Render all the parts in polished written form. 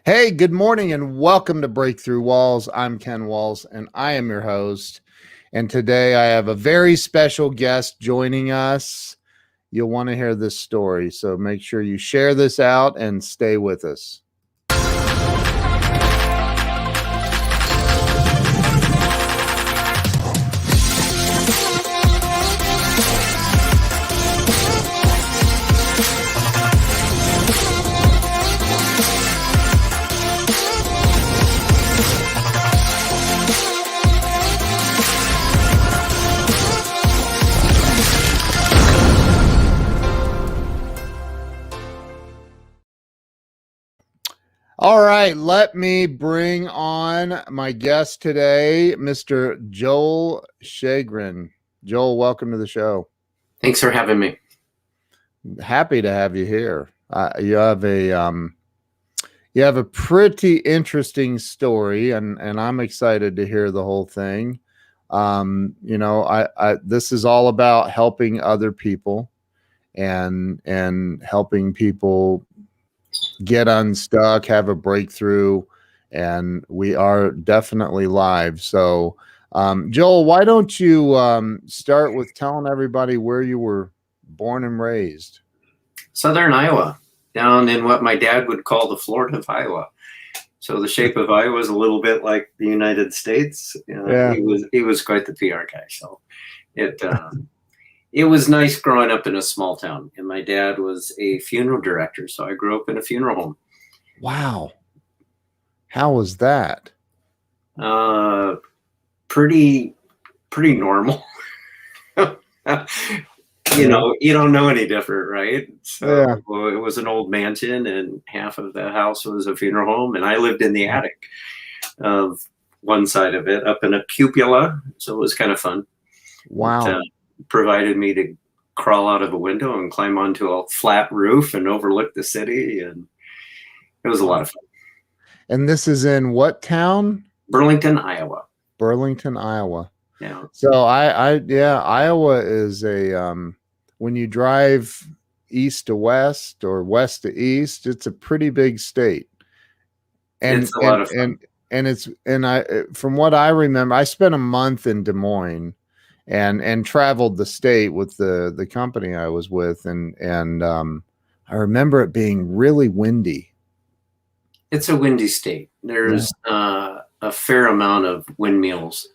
Hey, good morning and welcome to Breakthrough Walls. I'm Ken Walls and I am your host. And today I have a very special guest joining us. You'll want to hear this story, so make sure you share this out and stay with us. All right, let me bring on my guest today, Mr. Joel Sheagren. Joel, welcome to the show. Thanks for having me. Happy to have you here. You have a pretty interesting story, and I'm excited to hear the whole thing. This is all about helping other people and helping people get unstuck, have a breakthrough, and we are definitely live. So, Joel, why don't you start with telling everybody where you were born and raised? Southern Iowa, down in what my dad would call the Florida of Iowa. So the shape of Iowa is a little bit like the United States. Yeah. He was quite the PR guy. So it was nice growing up in a small town. And my dad was a funeral director, so I grew up in a funeral home. Wow. How was that? Pretty normal. You know, you don't know any different, right? So Yeah. it was an old mansion and half of the house was a funeral home. And I lived in the attic of one side of it up in a cupola. So it was kind of fun. Wow. It provided me to crawl out of a window and climb onto a flat roof and overlook the city. And it was a lot of fun. And this is in what town? Burlington, Iowa. Burlington, Iowa. Yeah. So Iowa is when you drive east to west or west to east, it's a pretty big state. And it's a lot of fun. From what I remember, I spent a month in Des Moines and traveled the state with the company I was with, and I remember it being really windy. It's a windy state. There's a fair amount of windmills.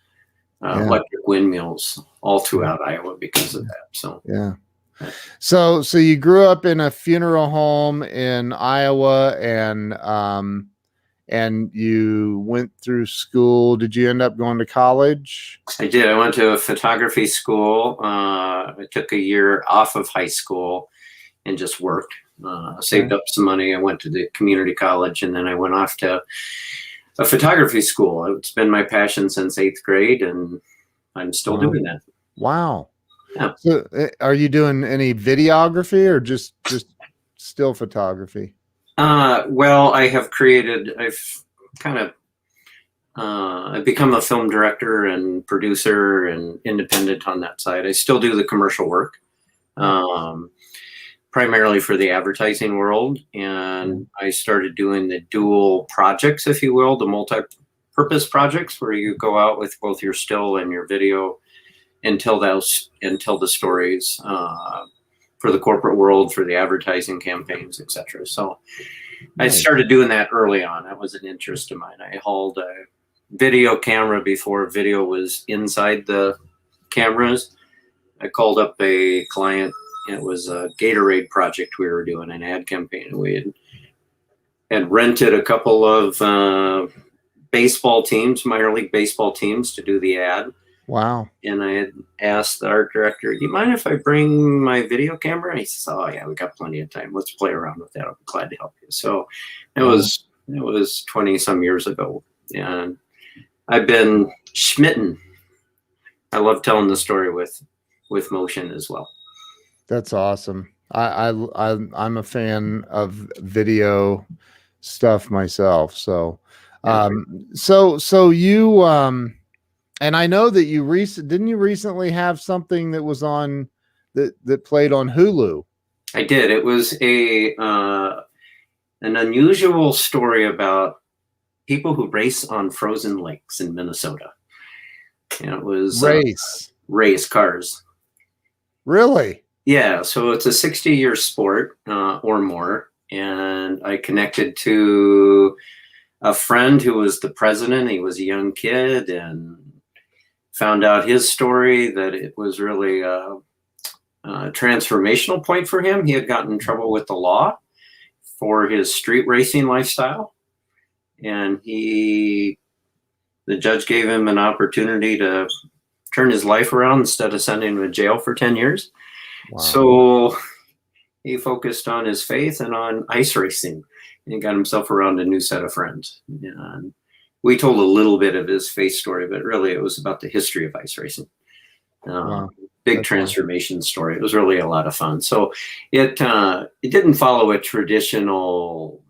Electric windmills all throughout Iowa because of that. So yeah. So you grew up in a funeral home in Iowa, and you went through school. Did you end up going to college? I did. I went to a photography school. I took a year off of high school and just worked. Saved up some money. I went to the community college, and then I went off to a photography school. It's been my passion since 8th grade, and I'm still doing that. Wow. Yeah. So are you doing any videography or just still photography? Well, I've become a film director and producer and independent on that side. I still do the commercial work. Primarily for the advertising world. And I started doing the dual projects, if you will, the multi-purpose projects where you go out with both your still and your video and tell the stories for the corporate world, for the advertising campaigns, etc. So I started doing that early on. That was an interest of mine. I hauled a video camera before video was inside the cameras. I called up a client. It was a Gatorade project we were doing, an ad campaign. We had rented a couple of baseball teams, minor league baseball teams, to do the ad. Wow. And I had asked the art director, do you mind if I bring my video camera? And he says, oh yeah, we got plenty of time. Let's play around with that. I'll be glad to help you. So it was 20 some years ago. And I've been smitten. I love telling the story with motion as well. That's awesome. I'm a fan of video stuff myself. So, so you, and I know that didn't you recently have something that was on that played on Hulu? I did. It was an unusual story about people who race on frozen lakes in Minnesota. And it was race cars. Really? Yeah, so it's a 60-year sport or more. And I connected to a friend who was the president. He was a young kid, and found out his story, that it was really a transformational point for him. He had gotten in trouble with the law for his street racing lifestyle. And the judge gave him an opportunity to turn his life around instead of sending him to jail for 10 years. Wow. So he focused on his faith and on ice racing, and he got himself around a new set of friends. And we told a little bit of his faith story, but really it was about the history of ice racing. Wow. Big transformation story. It was really a lot of fun. So it didn't follow a traditional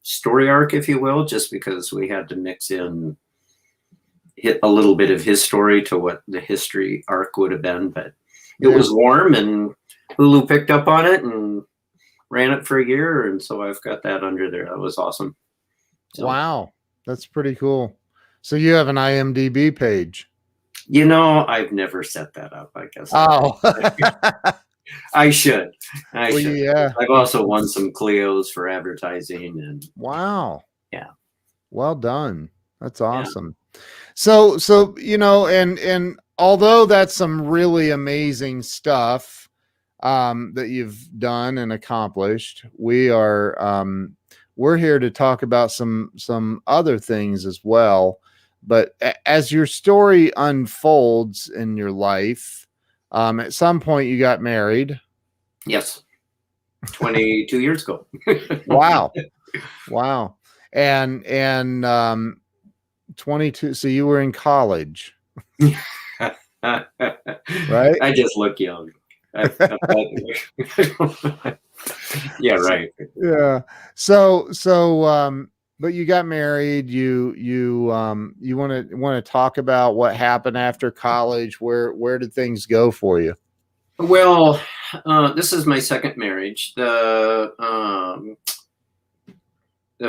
story arc, if you will, just because we had to mix in a little bit of his story to what the history arc would have been. But it was warm, and Hulu picked up on it and ran it for a year. And so I've got that under there. That was awesome. So, wow. That's pretty cool. So you have an IMDb page. You know, I've never set that up, I guess. Oh. I should. I should. Yeah. I've also won some Clios for advertising. And wow. Yeah. Well done. That's awesome. Yeah. So, you know, and although that's some really amazing stuff that you've done and accomplished, we're here to talk about some other things as well. But as your story unfolds in your life, at some point you got married. Yes. 22 years ago. Wow. Wow. And 22. So you were in college. Right? I just look young. Yeah, right. Yeah. So but you got married. You want to talk about what happened after college? Where did things go for you? Well, this is my second marriage. The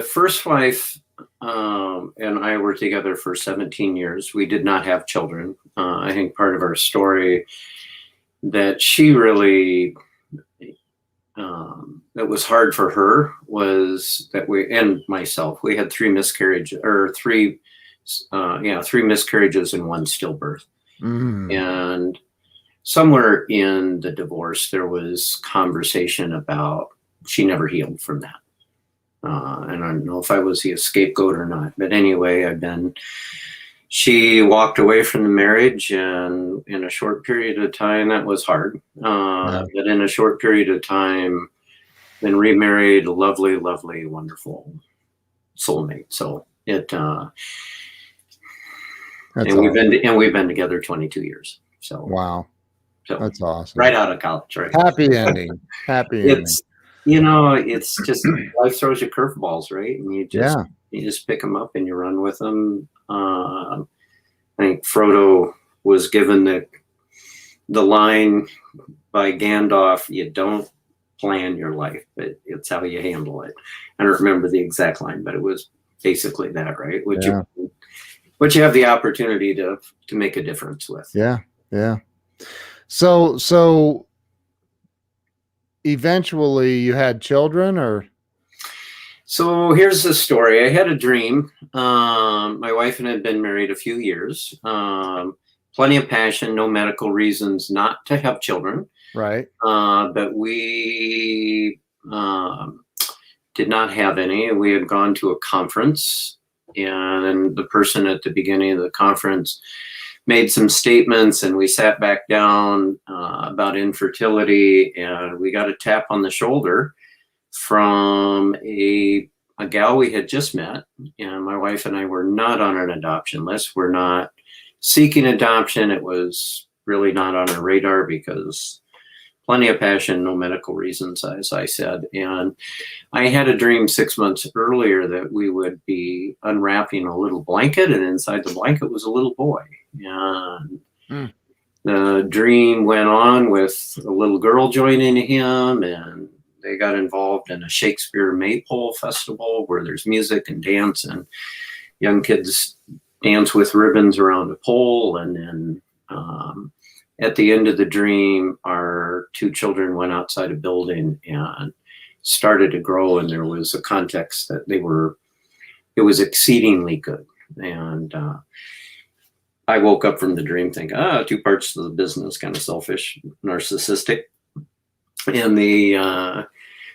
first wife and I were together for 17 years. We did not have children. I think part of our story that she really that was hard for her was that and myself, we had three miscarriages and one stillbirth. And somewhere in the divorce, there was conversation about she never healed from that. And I don't know if I was the scapegoat or not, but anyway, she walked away from the marriage, and in a short period of time, that was hard. But in a short period of time, then remarried, lovely, lovely, wonderful soulmate. So we've been together 22 years. So wow, so that's awesome. Right out of college, right? Happy ending. Happy ending. You know, it's just life throws you curveballs, right? And you just pick them up and you run with them. I think Frodo was given the line by Gandalf, you don't plan your life, but it's how you handle it. I don't remember the exact line, but it was basically that, right? Which you have the opportunity to make a difference with. Yeah. Yeah. So eventually you had children, or? So here's the story. I had a dream. My wife and I had been married a few years. Plenty of passion, no medical reasons not to have children. Right. But we did not have any. We had gone to a conference, and the person at the beginning of the conference made some statements, and we sat back down about infertility, and we got a tap on the shoulder from a gal we had just met. And my wife and I were not on an adoption list. We're not seeking adoption. It was really not on our radar because plenty of passion, no medical reasons, as I said. And I had a dream 6 months earlier that we would be unwrapping a little blanket, and inside the blanket was a little boy. And the dream went on with a little girl joining him, and they got involved in a Shakespeare Maypole festival where there's music and dance, and young kids dance with ribbons around a pole. And then at the end of the dream, our two children went outside a building and started to grow, and there was a context that it was exceedingly good. And I woke up from the dream thinking, two parts of the business, kind of selfish, narcissistic. And the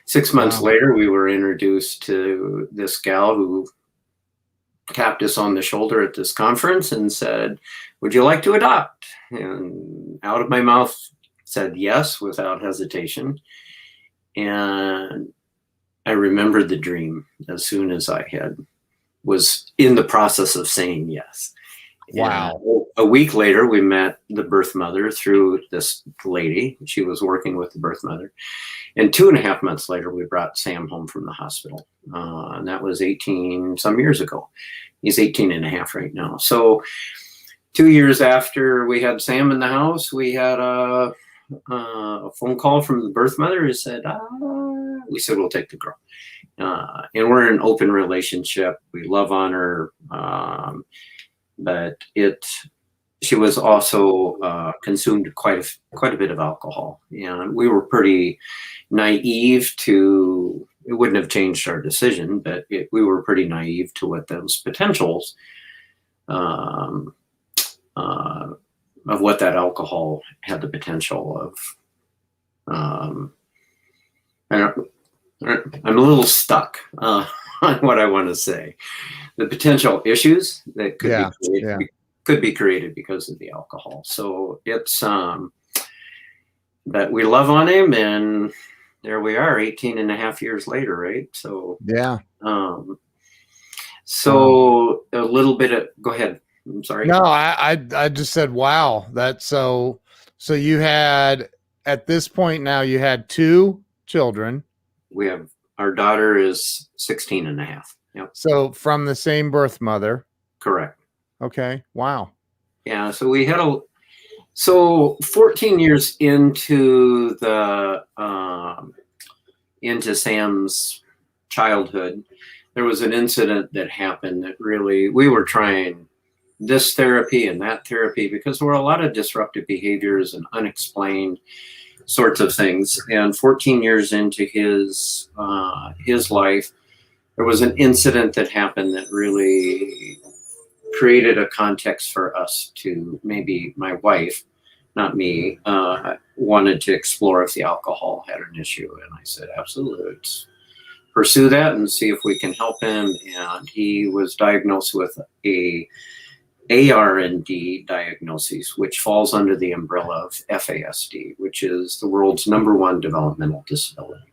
6 months later, we were introduced to this gal who tapped us on the shoulder at this conference and said, "Would you like to adopt?" And out of my mouth said yes without hesitation. And I remembered the dream as soon as I was in the process of saying yes. Wow. And a week later, we met the birth mother through this lady. She was working with the birth mother. And 2.5 months later, we brought Sam home from the hospital. And that was 18 some years ago. He's 18 and a half right now. So 2 years after we had Sam in the house, we had a phone call from the birth mother who said, we said, we'll take the girl. And we're in an open relationship. We love on her. But she was also consumed quite a bit of alcohol. And we were pretty naive to, it wouldn't have changed our decision, but we were pretty naive to what those potentials of what that alcohol had the potential of. I'm a little stuck on what I want to say. The potential issues that could be created because of the alcohol. So it's but we love on him, and there we are 18 and a half years later, right? So so a little bit of, go ahead. I'm sorry. No, I just said wow. That's so you had, at this point now, you had 2 children. Our daughter is 16 and a half. Yep. So from the same birth mother. Correct. Okay. Wow. Yeah. So we had 14 years into into Sam's childhood, there was an incident that happened that really, we were trying this therapy and that therapy because there were a lot of disruptive behaviors and unexplained sorts of things. And 14 years into his life, there was an incident that happened that really created a context for us to, maybe my wife, not me, wanted to explore if the alcohol had an issue. And I said, absolutely, let's pursue that and see if we can help him. And he was diagnosed with a ARND diagnosis, which falls under the umbrella of FASD, which is the world's #1 developmental disability.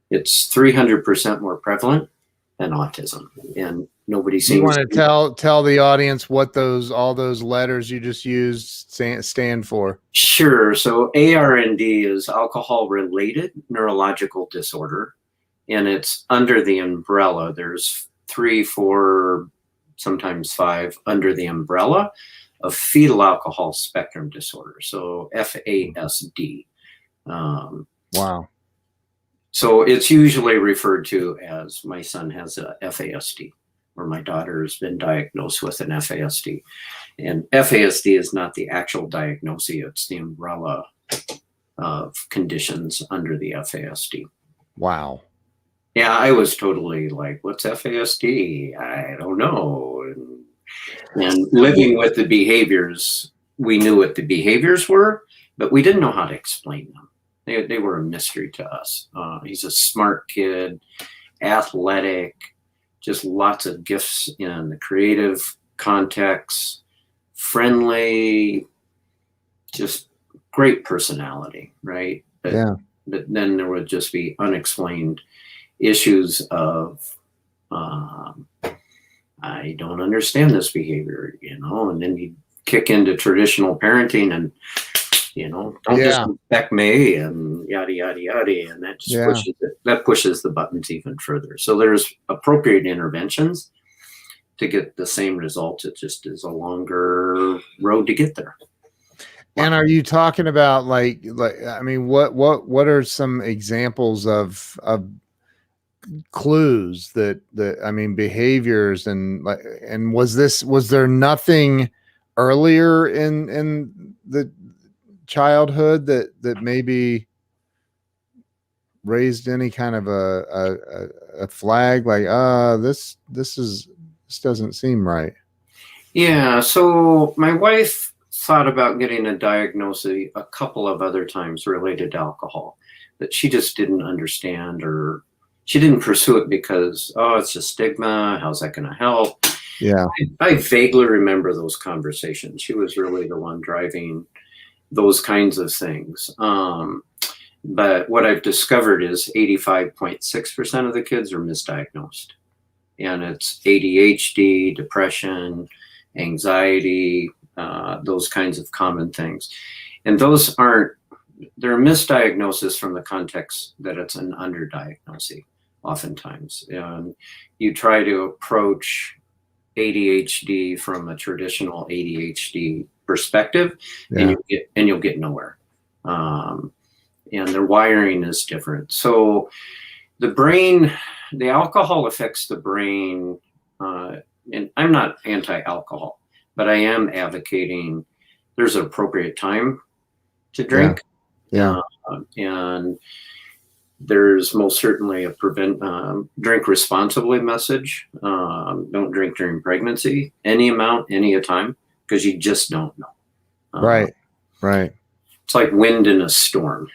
It's 300% more prevalent than autism, and nobody seems. You want to tell the audience what all those letters you just used stand for? Sure. So ARND is alcohol-related neurological disorder, and it's under the umbrella. There's 3, 4. Sometimes 5 under the umbrella of fetal alcohol spectrum disorder. So FASD. Wow. So it's usually referred to as, my son has a FASD, or my daughter has been diagnosed with an FASD. And FASD is not the actual diagnosis, it's the umbrella of conditions under the FASD. Wow. Yeah, I was totally like, what's FASD? I don't know. And living with the behaviors, we knew what the behaviors were, but we didn't know how to explain them. They were a mystery to us. He's a smart kid, athletic, just lots of gifts in the creative context, friendly, just great personality, right? But then there would just be unexplained issues of I don't understand this behavior, and then you kick into traditional parenting and don't disrespect me and yada yada yada, and that just pushes the buttons even further. So there's appropriate interventions to get the same results. It just is a longer road to get there. And are you talking about like I mean, what are some examples of clues that I mean, behaviors and like, and was there nothing earlier in the childhood that maybe raised any kind of a flag like this doesn't seem right? Yeah, so my wife thought about getting a diagnosis a couple of other times related to alcohol that she just didn't understand, or she didn't pursue it because, oh, it's a stigma. How's that going to help? Yeah. I vaguely remember those conversations. She was really the one driving those kinds of things. But what I've discovered is 85.6% of the kids are misdiagnosed. And it's ADHD, depression, anxiety, those kinds of common things. And those they're a misdiagnosis from the context that it's an underdiagnosis oftentimes. And you try to approach ADHD from a traditional ADHD perspective, Yeah. and you'll get nowhere. And their wiring is different. So the brain, the alcohol affects the brain, and I'm not anti-alcohol, but I am advocating there's an appropriate time to drink. Yeah. And there's most certainly a drink responsibly message. Don't drink during pregnancy, any amount, any time, because you just don't know. Right. It's like wind in a storm.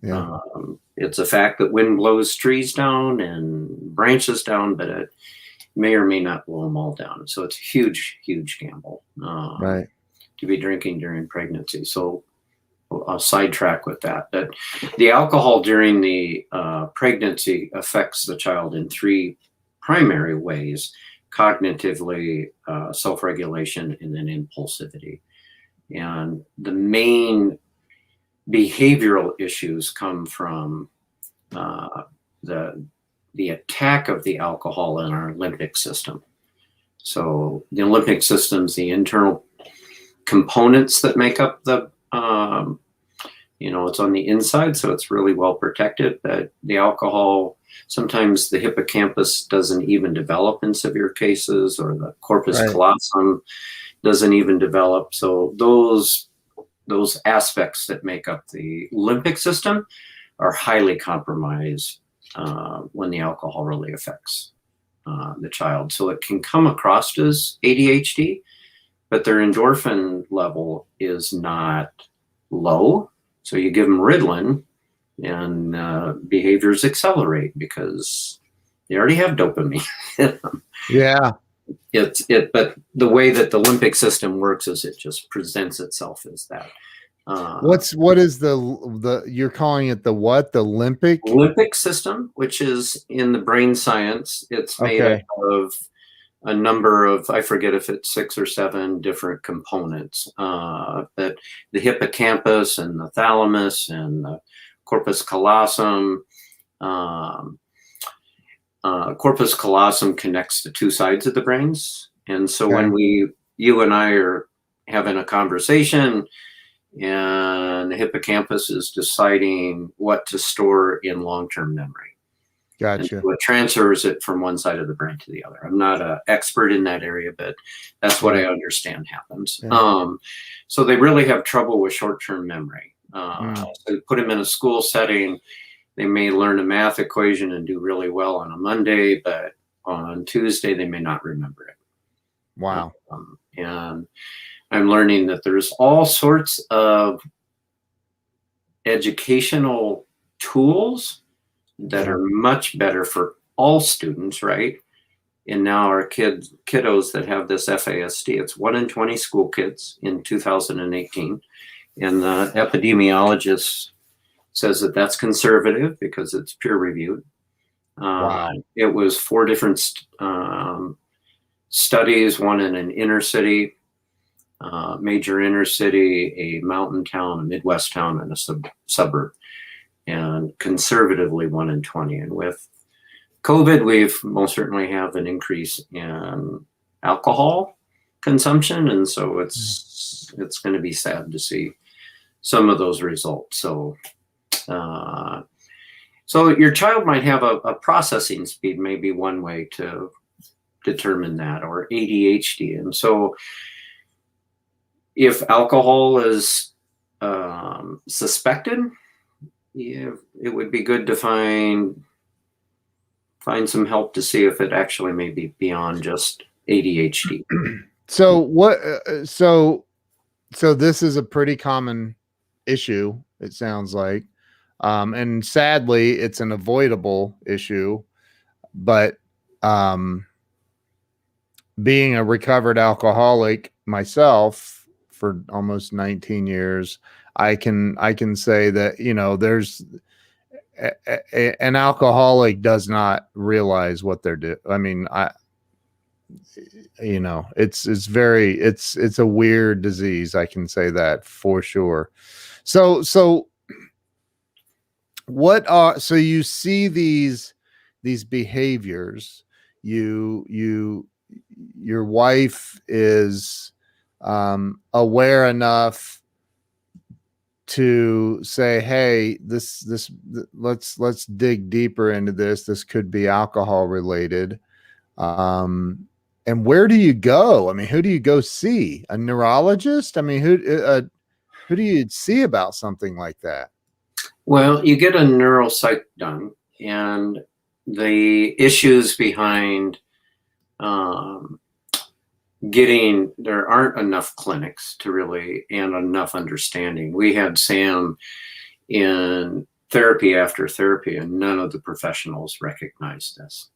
Yeah. It's a fact that wind blows trees down and branches down, but it may or may not blow them all down. So it's a huge, huge gamble Right. to be drinking during pregnancy. So I'll sidetrack with that. But the alcohol during the pregnancy affects the child in three primary ways: cognitively, self-regulation, and then impulsivity. And the main behavioral issues come from the attack of the alcohol in our limbic system. So the limbic system's the internal components that make up the it's on the inside, so it's really well protected. But the alcohol, sometimes the hippocampus doesn't even develop in severe cases, or the corpus callosum doesn't even develop. So those aspects that make up the limbic system are highly compromised when the alcohol really affects the child. So it can come across as ADHD, but their endorphin level is not low. So you give them Ritalin, and behaviors accelerate because they already have dopamine. Yeah. But the way that the limbic system works is it just presents itself as that. What is the you're calling it the what? The limbic system, which is in the brain science. It's made up of a number of, I forget if it's 6 or 7 different components. But the hippocampus and the thalamus and the corpus callosum. Corpus callosum connects the two sides of the brains. And so when you and I are having a conversation and the hippocampus is deciding what to store in long-term memory. Gotcha. And so it transfers it from one side of the brain to the other. I'm not an expert in that area, but that's what I understand happens. Yeah. So they really have trouble with short-term memory. So you put them in a school setting, they may learn a math equation and do really well on a Monday, but on Tuesday they may not remember it. Wow. And I'm learning that there's all sorts of educational tools that are much better for all students, right? And now our kiddos that have this FASD, it's 1 in 20 school kids in 2018. And the epidemiologist says that that's conservative because it's peer reviewed. Wow. It was 4 different studies, one in an inner city, major inner city, a mountain town, a Midwest town, and a suburb. And conservatively 1 in 20. And with COVID, we've most certainly have an increase in alcohol consumption. And so it's it's going to be sad to see some of those results. So, so your child might have a processing speed, maybe one way to determine that, or ADHD. And so if alcohol is suspected, yeah, it would be good to find some help to see if it actually may be beyond just ADHD. So what? So this is a pretty common issue, it sounds like, and sadly, it's an avoidable issue. But being a recovered alcoholic myself for almost 19 years, I can say that, you know, there's an alcoholic does not realize what they're doing. I mean, you know, it's a weird disease. I can say that for sure. So what are, so you see these behaviors, your wife is aware enough to say, hey, let's dig deeper into this. This could be alcohol related. And where do you go? I mean, who do you go see? A neurologist? I mean, who do you see about something like that? Well, you get a neuropsych done, and the issues behind there aren't enough clinics to really, and enough understanding. We had Sam in therapy after therapy, and none of the professionals recognized this.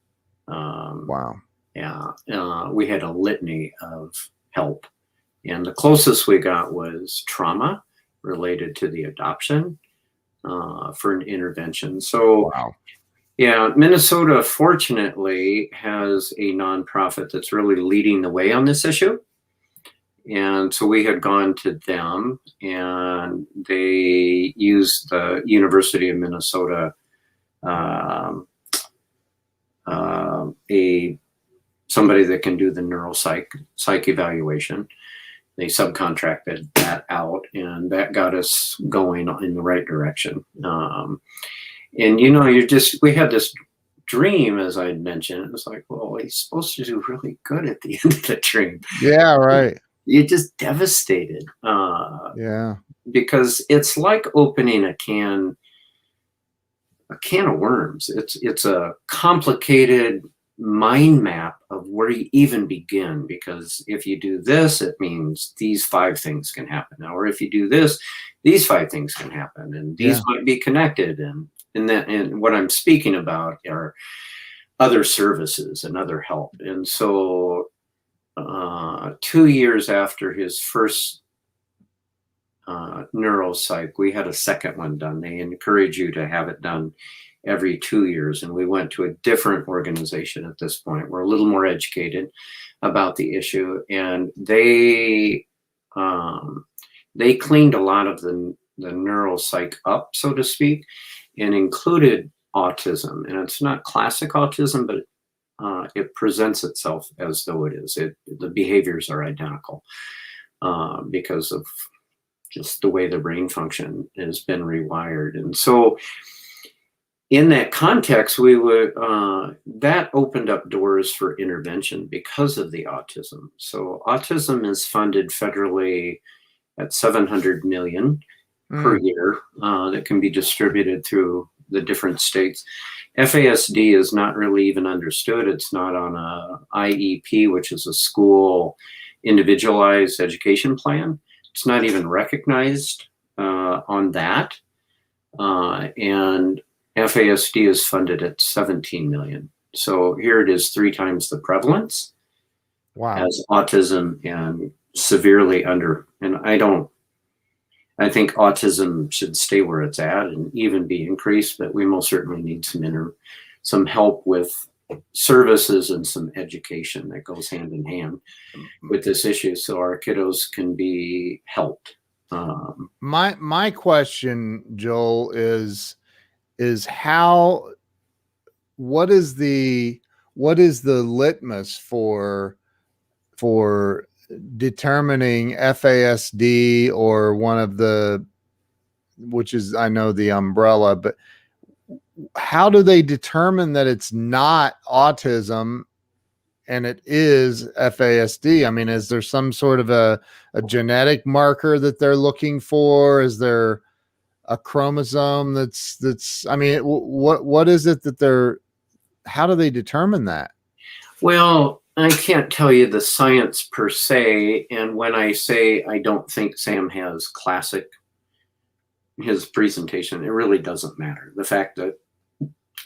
Wow. Yeah. We had a litany of help, and the closest we got was trauma related to the adoption for an intervention. So, wow. Yeah, Minnesota fortunately has a nonprofit that's really leading the way on this issue. And so we had gone to them, and they used the University of Minnesota, somebody that can do the neuropsych evaluation. They subcontracted that out, and that got us going in the right direction. And, you know, we had this dream, as I mentioned. It was like, well, he's supposed to do really good at the end of the dream. Yeah, right. You're just devastated. Yeah. Because it's like opening a can of worms. It's a complicated mind map of where you even begin, because if you do this, it means these 5 things can happen. Or if you do this, these 5 things can happen, and these might be connected. And what I'm speaking about are other services and other help. And so 2 years after his first neuropsych, we had a second one done. They encourage you to have it done every 2 years. And we went to a different organization at this point. We're a little more educated about the issue. And they cleaned a lot of the neuropsych up, so to speak, and included autism. And it's not classic autism, but it presents itself as though it is. The behaviors are identical because of just the way the brain function has been rewired. And so in that context, that opened up doors for intervention because of the autism. So autism is funded federally at $700 million per year that can be distributed through the different states. FASD is not really even understood. It's not on a IEP, which is a school individualized education plan. It's not even recognized on that. And FASD is funded at $17 million. So here it is 3 times the prevalence. Wow. As autism, and severely under. And I think autism should stay where it's at and even be increased, but we most certainly need some help with services and some education that goes hand in hand with this issue, so our kiddos can be helped. My question, Joel, is how, what is the litmus for determining FASD or one of the, which is, I know, the umbrella, but how do they determine that it's not autism and it is FASD? I mean, is there some sort of a genetic marker that they're looking for? Is there a chromosome that's, I mean, what is it that how do they determine that? Well, I can't tell you the science per se. And when I say I don't think Sam has classic, his presentation, it really doesn't matter. The fact that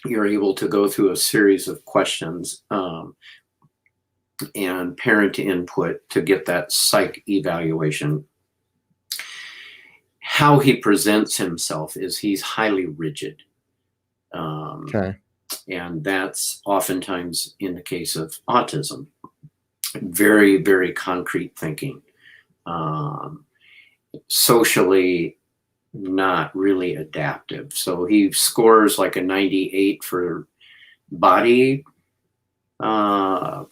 you're able to go through a series of questions and parent input to get that psych evaluation. How he presents himself is he's highly rigid. Okay. And that's oftentimes in the case of autism. Very, very concrete thinking. Socially not really adaptive. So he scores like a 98 for body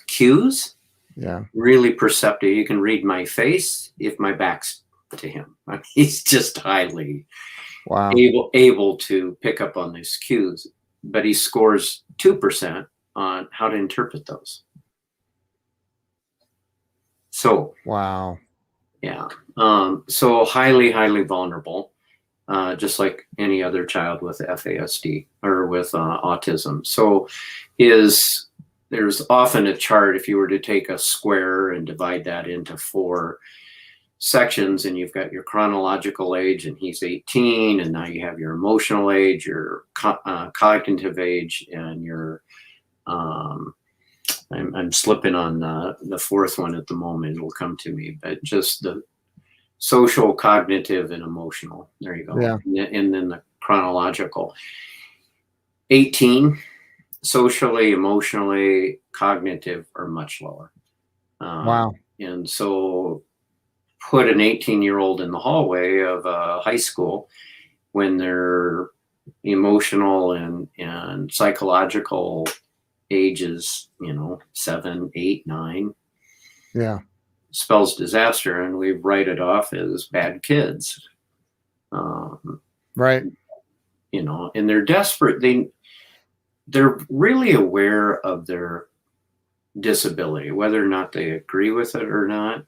cues. Yeah. Really perceptive. You can read my face if my back's to him. I mean, he's just highly able to pick up on these cues, but he scores 2% on how to interpret those. So wow. Yeah. So highly, highly vulnerable, just like any other child with FASD or with autism. So there's often a chart, if you were to take a square and divide that into 4 sections, and you've got your chronological age, and he's 18, and now you have your emotional age, your cognitive age, and your I'm slipping on the 4th one at the moment. It'll come to me, but just the social, cognitive, and emotional. There you go. Yeah. And then the chronological. 18, socially, emotionally, cognitive are much lower. Wow. And so put an 18-year-old in the hallway of a high school when their emotional and psychological ages, 7, 8, 9. Yeah. Spells disaster, and we write it off as bad kids. Right. And they're desperate. They're really aware of their disability, whether or not they agree with it or not.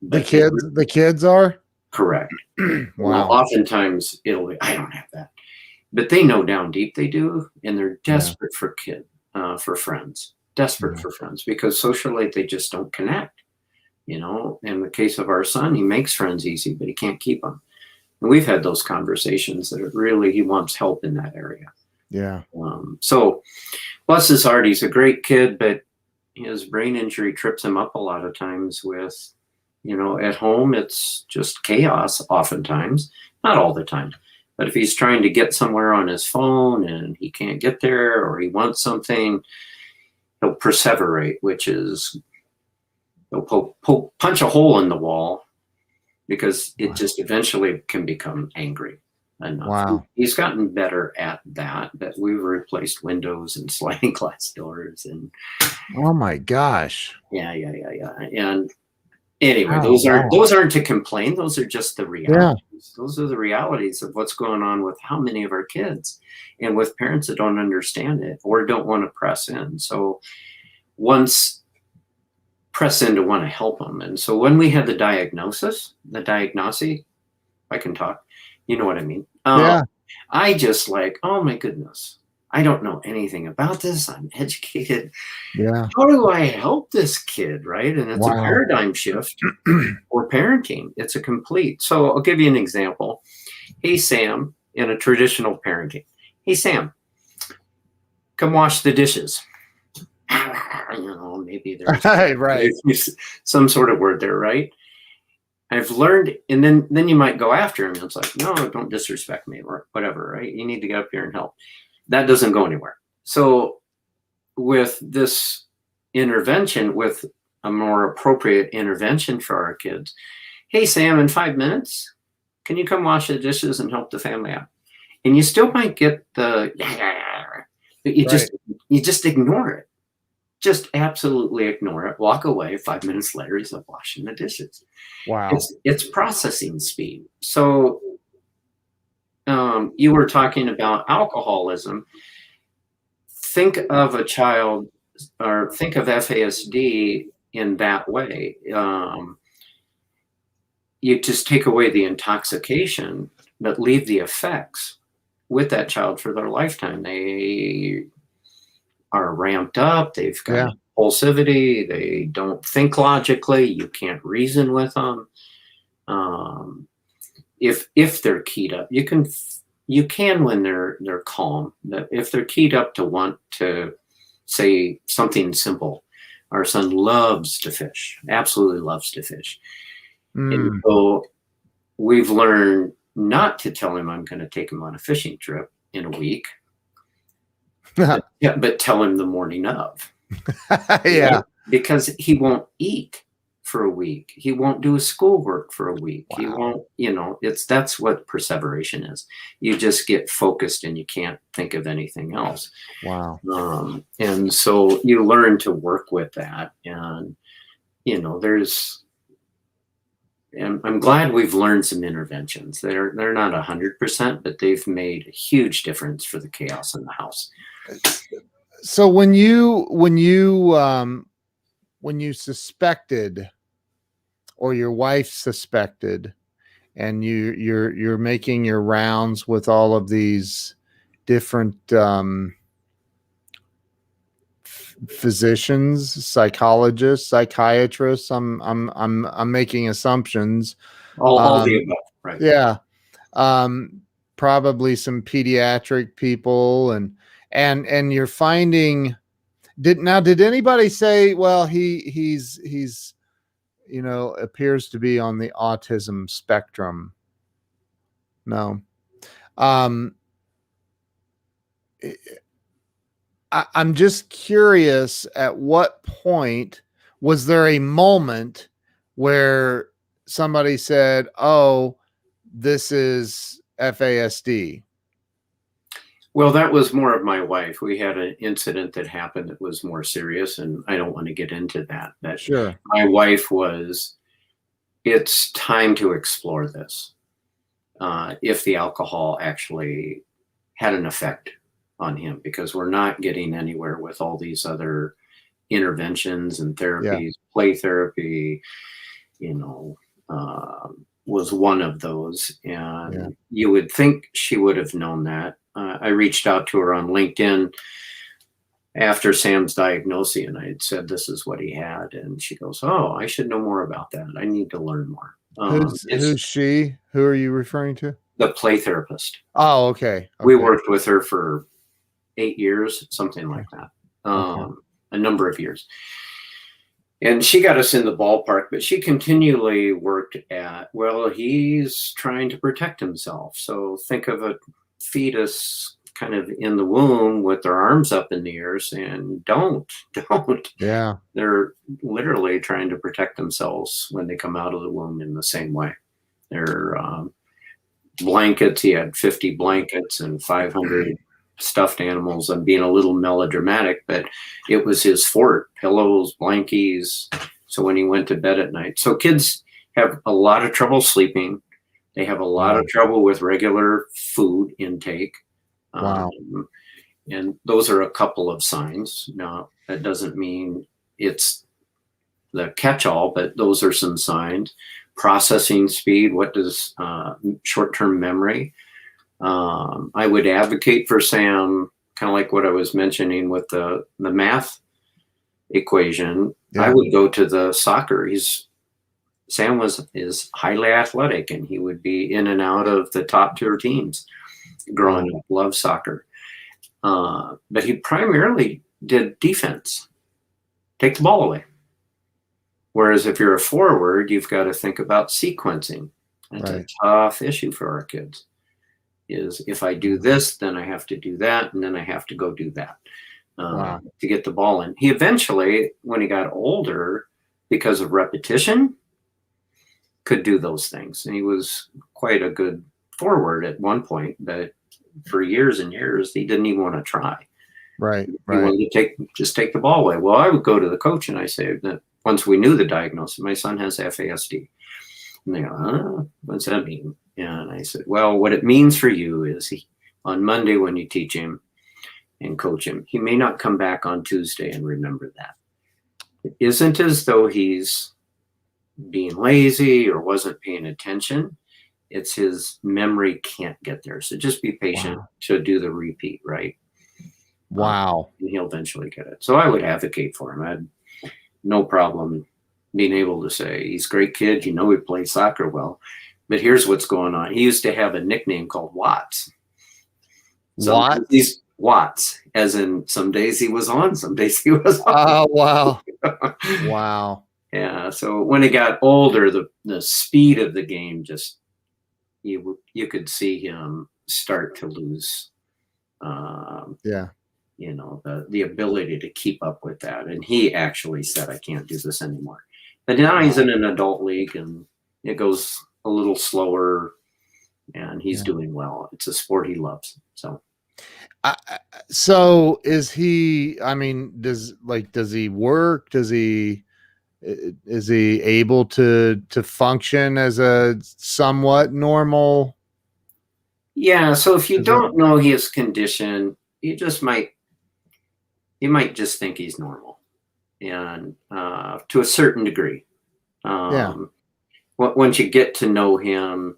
The kids are? Correct. Wow. Well, oftentimes it'll be, I don't have that. But they know down deep they do, and they're desperate for friends. Desperate for friends, because socially they just don't connect. In the case of our son, he makes friends easy, but he can't keep them. And we've had those conversations that really he wants help in that area. Yeah. So bless his heart, he's a great kid, but his brain injury trips him up a lot of times with, at home, it's just chaos oftentimes, not all the time. But if he's trying to get somewhere on his phone and he can't get there, or he wants something, he'll perseverate, which is he'll punch a hole in the wall, because it just eventually can become angry enough. Wow. He's gotten better at that, but we've replaced windows and sliding glass doors and oh my gosh. Yeah. And anyway, those aren't to complain. Those are just the realities. Yeah. Those are the realities of what's going on with how many of our kids, and with parents that don't understand it or don't want to press in. So once press in to want to help them. And so when we had the diagnosis, I can talk, you know what I mean? Yeah. I just oh my goodness, I don't know anything about this. I'm educated. Yeah. How do I help this kid? Right. And it's a paradigm shift for parenting. It's a complete. So I'll give you an example. Hey, Sam, in a traditional parenting. Hey, Sam, come wash the dishes. Maybe there's right. some sort of word there, right? I've learned, and then you might go after him. And it's like, no, don't disrespect me or whatever, right? You need to get up here and help. That doesn't go anywhere. So with this intervention, with a more appropriate intervention for our kids, hey, Sam, in 5 minutes, can you come wash the dishes and help the family out? And you still might get the, but you just ignore it. just absolutely ignore it, walk away. 5 minutes later, he's up washing the dishes. Wow. It's processing speed. So you were talking about alcoholism. Think of a child, or think of FASD in that way. You just take away the intoxication, but leave the effects with that child for their lifetime. They are ramped up. They've got impulsivity. They don't think logically. You can't reason with them. If they're keyed up, you can when they're calm. But if they're keyed up to want to say something simple, our son loves to fish, absolutely loves to fish. And so we've learned not to tell him I'm going to take him on a fishing trip in a week, but tell him the morning of. Yeah. Because he won't eat for a week. He won't do his schoolwork for a week. Wow. He won't, that's what perseveration is. You just get focused and you can't think of anything else. Wow. And so you learn to work with that. And, and I'm glad we've learned some interventions. They're not 100%, but they've made a huge difference for the chaos in the house. So when you suspected, or your wife suspected, and you're making your rounds with all of these different physicians, psychologists, psychiatrists, I'm making assumptions. All the above, right? Yeah. Probably some pediatric people, and you're finding, did anybody say, well, he's appears to be on the autism spectrum? No. I'm just curious, at what point was there a moment where somebody said, oh, this is FASD? Well, that was more of my wife. We had an incident that happened that was more serious, and I don't want to get into that. But sure. My wife was, it's time to explore this. If the alcohol actually had an effect on him, because we're not getting anywhere with all these other interventions and therapies. Play therapy, was one of those. And you would think she would have known that. I reached out to her on LinkedIn after Sam's diagnosis, and I had said, this is what he had. And she goes, oh, I should know more about that. I need to learn more. Who's she? Who are you referring to? The play therapist. Oh, okay. We worked with her for 8 years, something like that. A number of years. And she got us in the ballpark, but she continually worked at, well, he's trying to protect himself. So think of a fetus kind of in the womb with their arms up in the air saying, don't. Yeah. They're literally trying to protect themselves when they come out of the womb in the same way. They're blankets. He had 50 blankets and 500 stuffed animals. I'm being a little melodramatic, but it was his fort: pillows, blankies. So when he went to bed at night, so kids have a lot of trouble sleeping. They have a lot of trouble with regular food intake. And those are a couple of signs. Now, that doesn't mean it's the catch-all, but those are some signs. Processing speed. What does short-term memory? I would advocate for Sam, kind of like what I was mentioning with the math equation. I would go to the soccer. Sam is highly athletic, and he would be in and out of the top tier teams growing up. Loved soccer. But he primarily did defense. Take the ball away. Whereas if you're a forward, you've got to think about sequencing. That's a tough issue for our kids. Is if I do this, then I have to do that, and then I have to go do that to get the ball in. He eventually, when he got older, because of repetition, could do those things. And he was quite a good forward at one point, but for years and years, he didn't even want to try. Right. He Right. wanted to just take the ball away. Well, I would go to the coach and I say that once we knew the diagnosis, my son has FASD. And they go, what's that mean? And I said, well, what it means for you is on Monday when you teach him and coach him, he may not come back on Tuesday and remember that. It isn't as though he's being lazy or wasn't paying attention. It's his memory can't get there. So just be patient to do the repeat, right? Wow. And he'll eventually get it. So I would advocate for him. I had no problem being able to say, he's a great kid. He plays soccer well. But here's what's going on. He used to have a nickname called Watts. What? He's Watts, as in some days he was on, some days he was off. Oh, wow. Wow. Yeah. So when he got older, the speed of the game just, you could see him start to lose the ability to keep up with that. And he actually said, I can't do this anymore. But now he's in an adult league and it goes a little slower and he's doing well. It's a sport he loves. So is he, I mean, does he work? Is he able to function as a somewhat normal? Yeah. So if you don't know his condition, you might just think he's normal, and to a certain degree. Once you get to know him,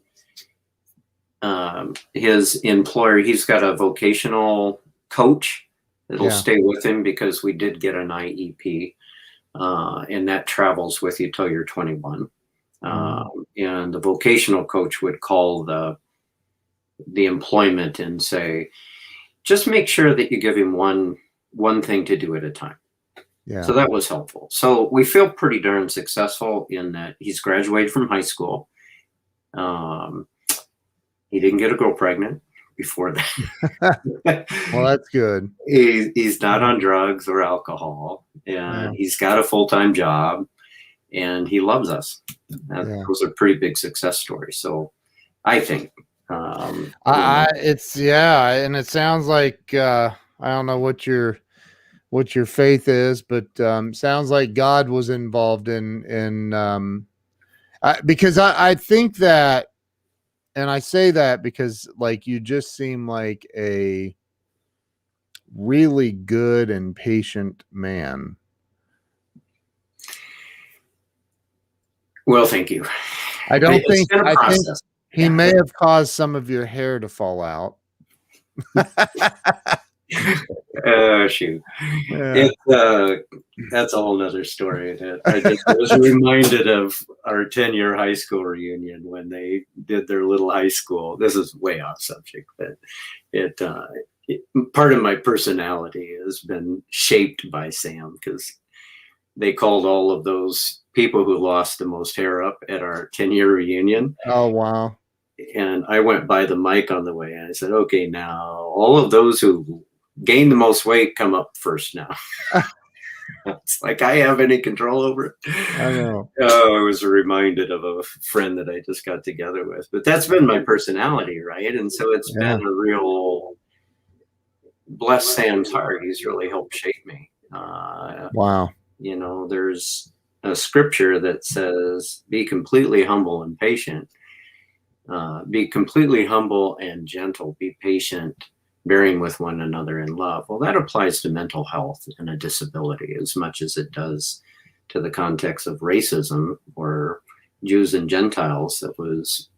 his employer, he's got a vocational coach that'll stay with him because we did get an IEP, and that travels with you till you're 21. And the vocational coach would call the employment and say, just make sure that you give him one thing to do at a time. Yeah. So that was helpful. So we feel pretty darn successful in that he's graduated from high school. He didn't get a girl pregnant before that. Well, that's good. He's not on drugs or alcohol, and he's got a full-time job, and he loves us. Those are pretty big success stories. So I think and it sounds like I don't know what your faith is, but sounds like God was involved in because I think that, and I say that because like you just seem like a really good and patient man. Well, thank you. I think he may have caused some of your hair to fall out. Shoot. That's a whole nother story. I just was reminded of our 10-year high school reunion when they did their little high school. This is way off subject, but part of my personality has been shaped by Sam, because they called all of those people who lost the most hair up at our 10-year reunion. Oh, wow. And I went by the mic on the way and I said, okay, now all of those who gained the most weight come up first now. It's like I have any control over it. I know. I was reminded of a friend that I just got together with. But that's been my personality, right? And so it's been a real, bless Sam's heart. He's really helped shape me. Wow. You know, there's a scripture that says, be completely humble and patient. Be completely humble and gentle. Be patient, bearing with one another in love. Well, that applies to mental health and a disability as much as it does to the context of racism or Jews and Gentiles that was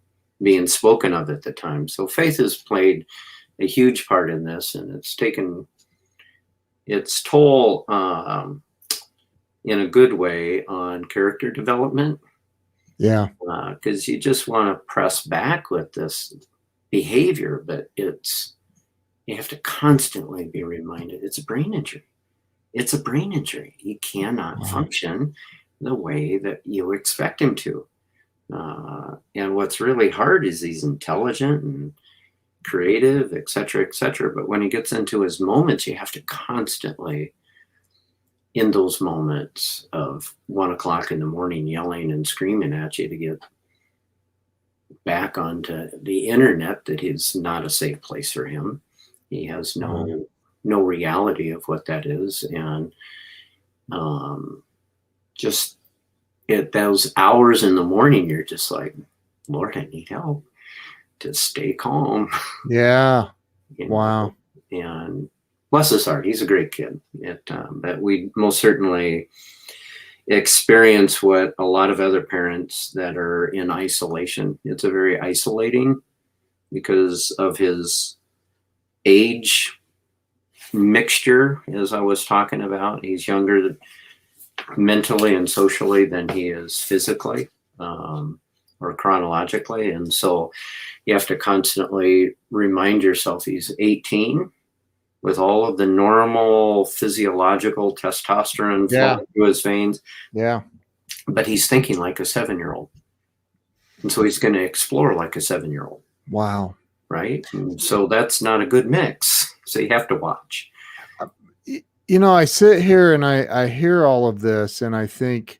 being spoken of at the time. So faith has played a huge part in this, and it's taken its toll in a good way on character development. Yeah. Because you just want to press back with this behavior, but you have to constantly be reminded it's a brain injury. It's a brain injury. He cannot function the way that you expect him to. And what's really hard is he's intelligent and creative, et cetera, but when he gets into his moments, you have to constantly, in those moments of 1 o'clock in the morning, yelling and screaming at you to get back onto the internet, that is not a safe place for him. He has no no reality of what that is. And just at those hours in the morning, you're just like, Lord, I need help to stay calm. Yeah. You Wow. know? And bless his heart, he's a great kid. But we most certainly experience what a lot of other parents that are in isolation. It's a very isolating because of his age mixture, as I was talking about. He's younger mentally and socially than he is physically or chronologically. And so you have to constantly remind yourself he's 18 with all of the normal physiological testosterone flowing through his veins. Yeah. But he's thinking like a 7-year-old. And so he's going to explore like a 7-year-old. Wow. Right. And so that's not a good mix. So you have to watch. You know, I sit here and I hear all of this and I think,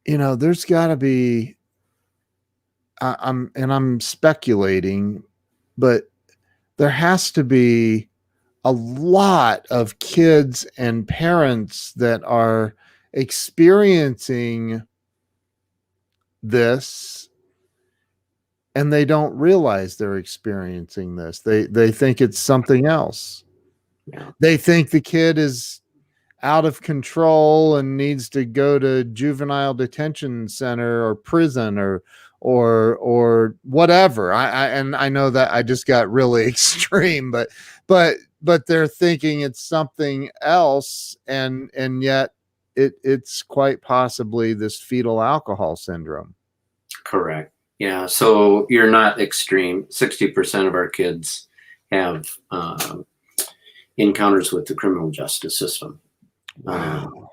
you know, there's got to be, I'm speculating, but there has to be a lot of kids and parents that are experiencing this and they don't realize they're experiencing this. They think it's something else. Yeah. They think the kid is out of control and needs to go to juvenile detention center or prison or whatever. I know that I just got really extreme, but they're thinking it's something else, and yet it's quite possibly this fetal alcohol syndrome. Correct. Yeah. So you're not extreme. 60% of our kids have encounters with the criminal justice system. Wow.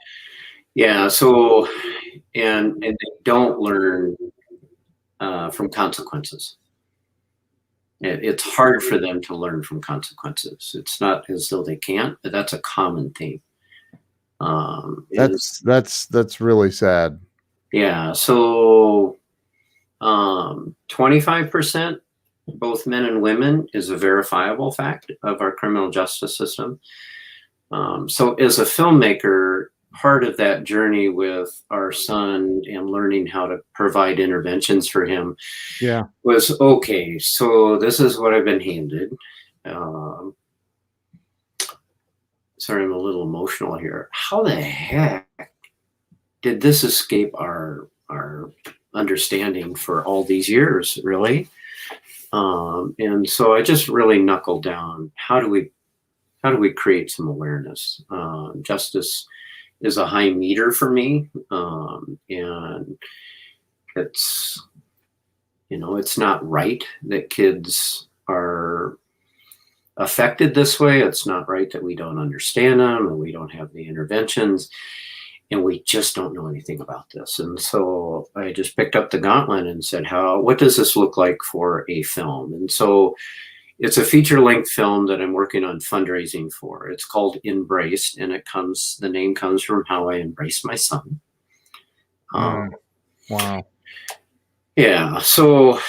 Yeah. So, and they don't learn from consequences. It's hard for them to learn from consequences. It's not as though they can't, but that's a common theme. That's really sad. Yeah. So 25%, both men and women, is a verifiable fact of our criminal justice system. So as a filmmaker, part of that journey with our son and learning how to provide interventions for him was, okay, so this is what I've been handed. Sorry, I'm a little emotional here. How the heck did this escape our understanding for all these years, really? And so I just really knuckled down. How do we create some awareness? Justice is a high meter for me, and it's, you know, it's not right that kids are affected this way. It's not right that we don't understand them and we don't have the interventions, and we just don't know anything about this. And so I just picked up the gauntlet and said, what does this look like for a film? And so it's a feature-length film that I'm working on fundraising for. It's called Embraced, and the name comes from how I embraced my son. Wow. Yeah. So,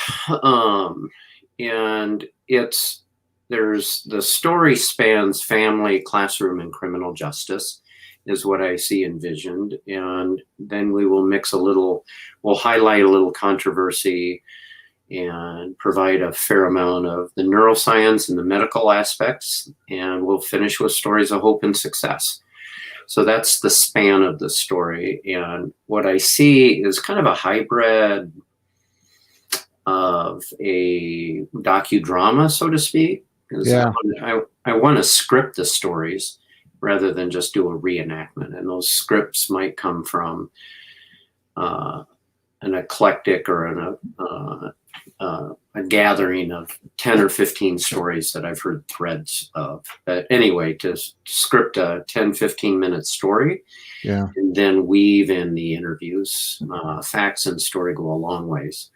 and the story spans family, classroom, and criminal justice is what I see envisioned. And then we will we'll highlight a little controversy and provide a fair amount of the neuroscience and the medical aspects. And we'll finish with stories of hope and success. So that's the span of the story. And what I see is kind of a hybrid of a docudrama, so to speak. Yeah. I want to script the stories rather than just do a reenactment. And those scripts might come from an eclectic or a gathering of 10 or 15 stories that I've heard threads of. But anyway, to script a 10, 15-minute story, and then weave in the interviews, facts and story go a long ways.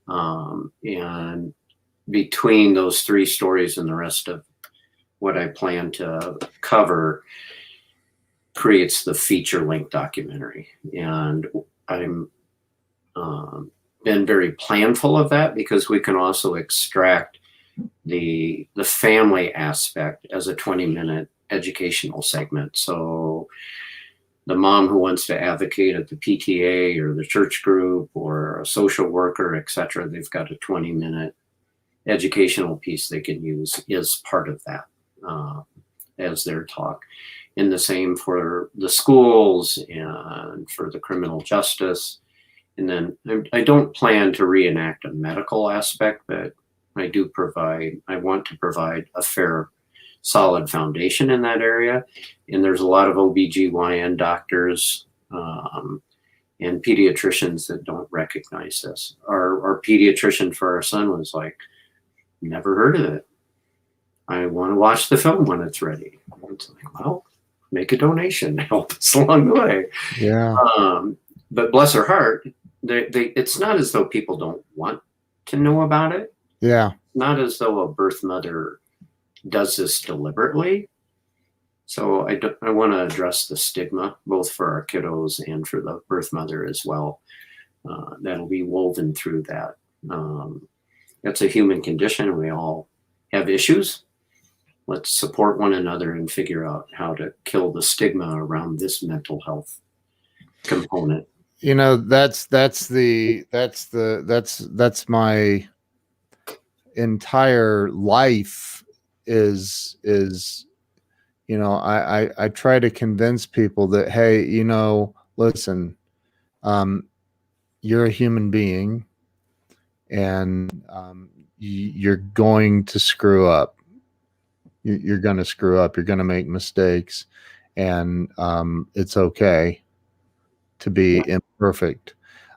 And between those 3 stories and the rest of what I plan to cover creates the feature-length documentary. And I'm been very planful of that because we can also extract the family aspect as a 20-minute educational segment. So the mom who wants to advocate at the PTA or the church group or a social worker, etc., they've got a 20-minute educational piece they can use as part of that as their talk. And the same for the schools and for the criminal justice. And then I don't plan to reenact a medical aspect, but I want to provide a fair, solid foundation in that area. And there's a lot of OBGYN doctors and pediatricians that don't recognize this. Our pediatrician for our son was like, never heard of it. I want to watch the film when it's ready. And it's like, well, make a donation to help us along the way. Yeah. But bless her heart, it's not as though people don't want to know about it. Yeah. Not as though a birth mother does this deliberately. So I want to address the stigma, both for our kiddos and for the birth mother as well. That'll be woven through that. It's a human condition. We all have issues. Let's support one another and figure out how to kill the stigma around this mental health component. You know, that's my entire life is, you know, I try to convince people that, hey, you know, listen, you're a human being and you're going to screw up. You're going to screw up. You're going to make mistakes, and it's okay to be imperfect.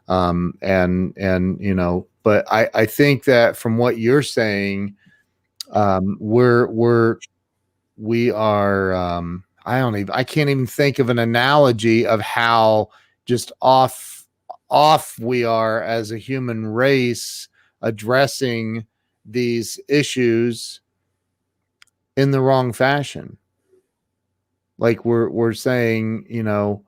And you know, but I think that from what you're saying, we are, I can't even think of an analogy of how just off we are as a human race addressing these issues in the wrong fashion. Like we're saying, you know,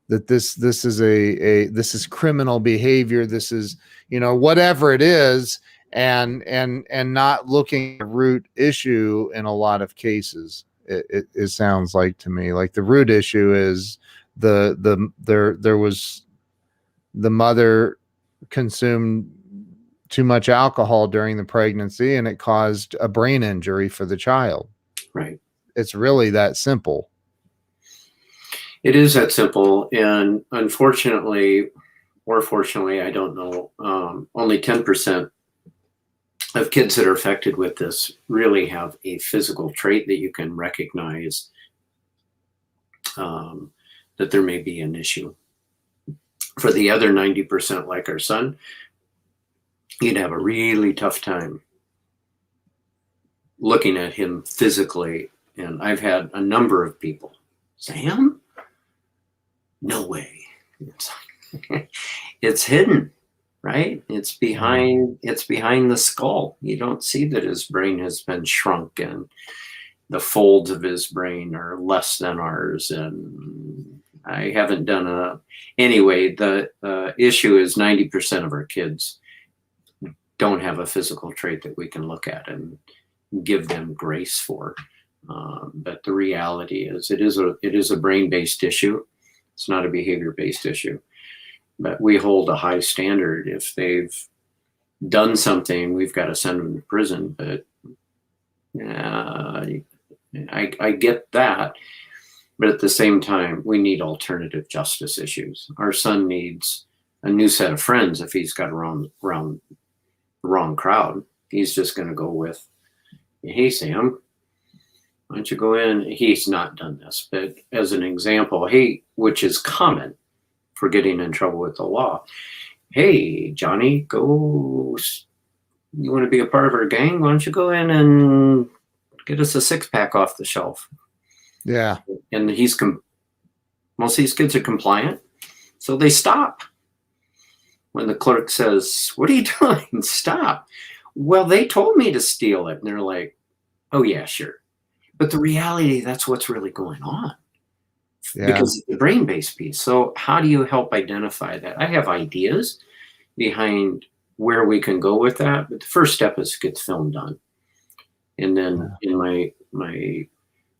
that this is this is criminal behavior. This is, you know, whatever it is, and not looking at the root issue in a lot of cases. It sounds like to me like the root issue is there was the mother consumed too much alcohol during the pregnancy and it caused a brain injury for the child. Right. It's really that simple. It is that simple. And unfortunately, or fortunately, I don't know, only 10% of kids that are affected with this really have a physical trait that you can recognize that there may be an issue. For the other 90%, like our son, you'd have a really tough time looking at him physically. And I've had a number of people, Sam? No way. It's hidden, right? It's behind the skull. You don't see that his brain has been shrunk and the folds of his brain are less than ours. And I haven't done anyway, the issue is 90% of our kids don't have a physical trait that we can look at and give them grace for. But the reality is it is a brain-based issue. It's not a behavior-based issue. But we hold a high standard. If they've done something, we've got to send them to prison. But I get that. But at the same time, we need alternative justice issues. Our son needs a new set of friends if he's got around the wrong crowd. He's just going to go with, hey, Sam, why don't you go in? He's not done this, but as an example, hey, which is common for getting in trouble with the law. Hey, Johnny, you want to be a part of our gang? Why don't you go in and get us a 6-pack off the shelf? Yeah. And most of these kids are compliant, so they stop. When the clerk says, what are you doing? Stop. Well, they told me to steal it. And they're like, oh, yeah, sure. But the reality, that's what's really going on. Yeah. Because it's the brain-based piece. So how do you help identify that? I have ideas behind where we can go with that. But the first step is to get the film done. And then in my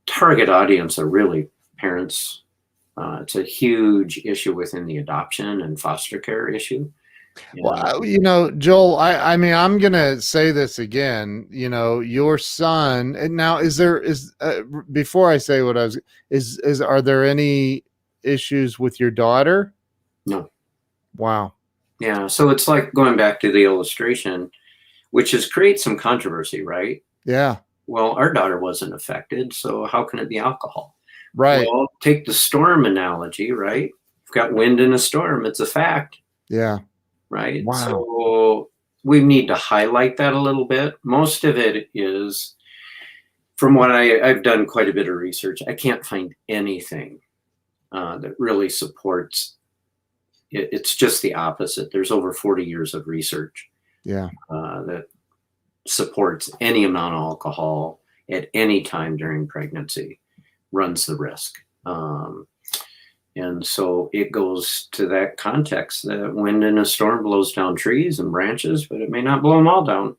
target audience are really parents. It's a huge issue within the adoption and foster care issue. Well, Joel, I mean, I'm going to say this again, your son, and now before I say what are there any issues with your daughter? No. Wow. Yeah. So it's like going back to the illustration, which has created some controversy, right? Yeah. Well, our daughter wasn't affected, so how can it be alcohol? Right. Well, take the storm analogy, right? You've got wind in a storm. It's a fact. Yeah. Right. Wow. So we need to highlight that a little bit. Most of it is, from what I've done quite a bit of research, I can't find anything that really supports it. It's just the opposite. There's over 40 years of research that supports any amount of alcohol at any time during pregnancy runs the risk. And so it goes to that context that wind in a storm blows down trees and branches, but it may not blow them all down.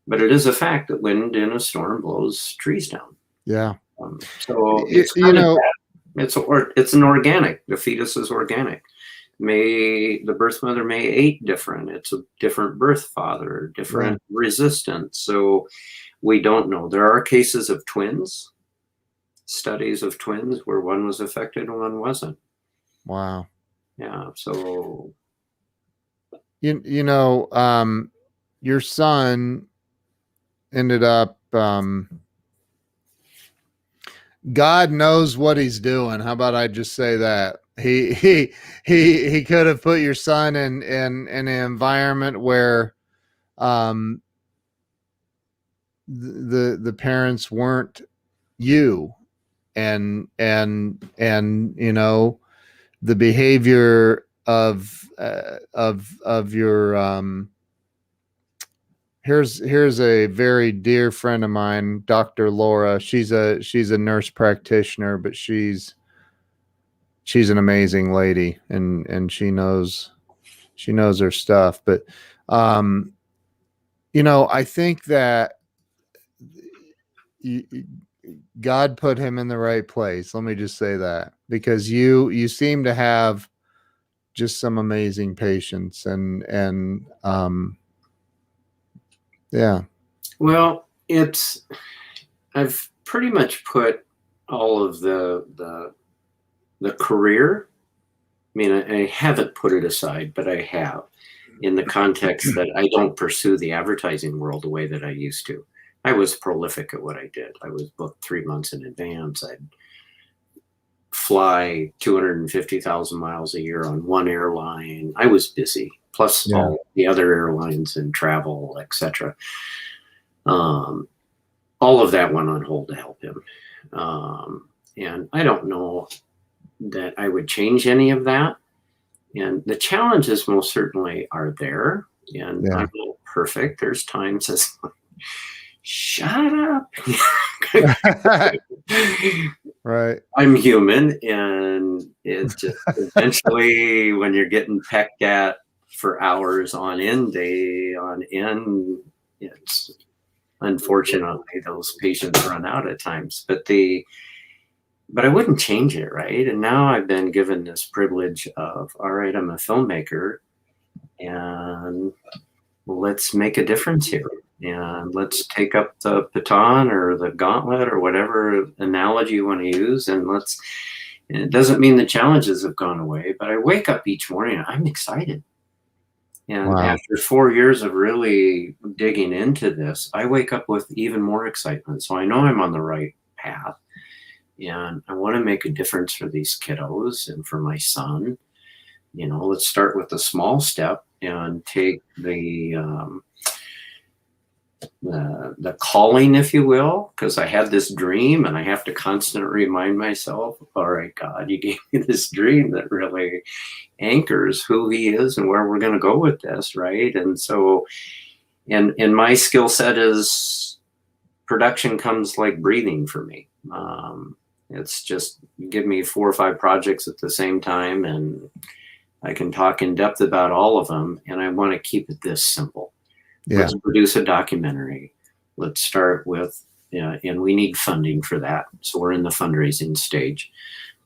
But it is a fact that wind in a storm blows trees down. Yeah. So it's it's an organic. The fetus is organic. The birth mother may ate different. It's a different birth father, different resistance. So we don't know. There are cases of twins. Studies of twins where one was affected and one wasn't. Wow. Yeah. So, your son ended up, God knows what he's doing. How about I just say that? He could have put your son in an environment where the parents weren't you. And the behavior of your here's a very dear friend of mine, Dr. Laura. She's a nurse practitioner, but she's an amazing lady, and she knows her stuff. But I think that God put him in the right place. Let me just say that, because you seem to have just some amazing patience and yeah. Well, I've pretty much put all of the career. I mean, I haven't put it aside, but I have, in the context that I don't pursue the advertising world the way that I used to. I was prolific at what I did. I was booked 3 months in advance. I'd fly 250,000 miles a year on one airline. I was busy, plus all the other airlines and travel, etc. All of that went on hold to help him. And I don't know that I would change any of that. And the challenges most certainly are there. And I'm not perfect. There's times it's like, shut up. Right. I'm human, and it's just eventually when you're getting pecked at for hours on end, it's unfortunately those patients run out at times. But I wouldn't change it, right? And now I've been given this privilege of, all right, I'm a filmmaker, and let's make a difference here. And let's take up the baton or the gauntlet or whatever analogy you want to use. And it doesn't mean the challenges have gone away, but I wake up each morning and I'm excited. And after 4 years of really digging into this, I wake up with even more excitement. So I know I'm on the right path, and I want to make a difference for these kiddos and for my son. Let's start with a small step and take the calling, if you will, because I had this dream and I have to constantly remind myself, all right, God, you gave me this dream that really anchors who he is and where we're going to go with this, right? And so, and my skill set is production comes like breathing for me. It's just give me 4 or 5 projects at the same time, and I can talk in depth about all of them, and I want to keep it this simple. Let's produce a documentary. let's start with, and we need funding for that. So we're in the fundraising stage.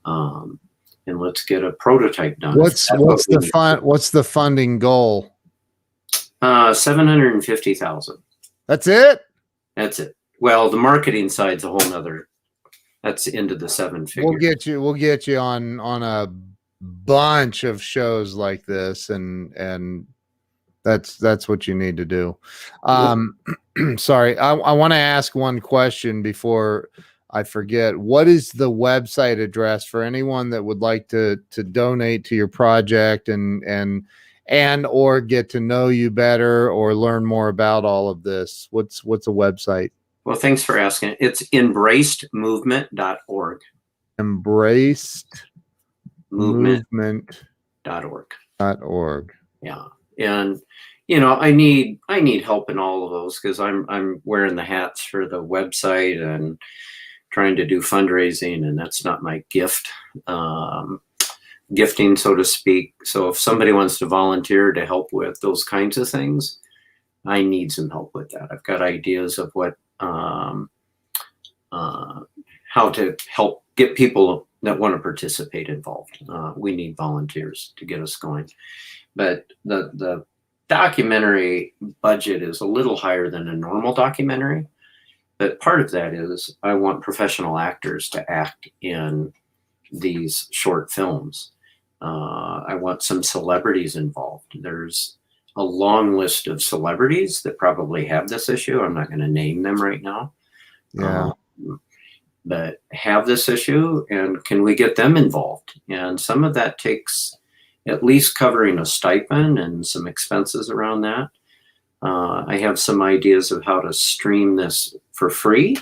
And let's get a prototype done. What's the funding goal? 750,000. That's it? That's it. Well, the marketing side's a whole nother, that's into the seven figures. We'll get you on a bunch of shows like this, and that's what you need to do. Sorry, I want to ask one question before I forget. What is the website address for anyone that would like to donate to your project and or get to know you better or learn more about all of this? What's a website? Well, thanks for asking. It's embracedmovement.org. Embracedmovement.org. Yeah. And I need help in all of those, because I'm wearing the hats for the website and trying to do fundraising, and that's not my gifting, so to speak. So if somebody wants to volunteer to help with those kinds of things, I need some help with that. I've got ideas of what how to help get people that want to participate involved. We need volunteers to get us going. But the documentary budget is a little higher than a normal documentary. But part of that is I want professional actors to act in these short films. I want some celebrities involved. There's a long list of celebrities that probably have this issue. I'm not going to name them right now. Yeah. But have this issue, and can we get them involved? And some of that takes at least covering a stipend and some expenses around that. I have some ideas of how to stream this for free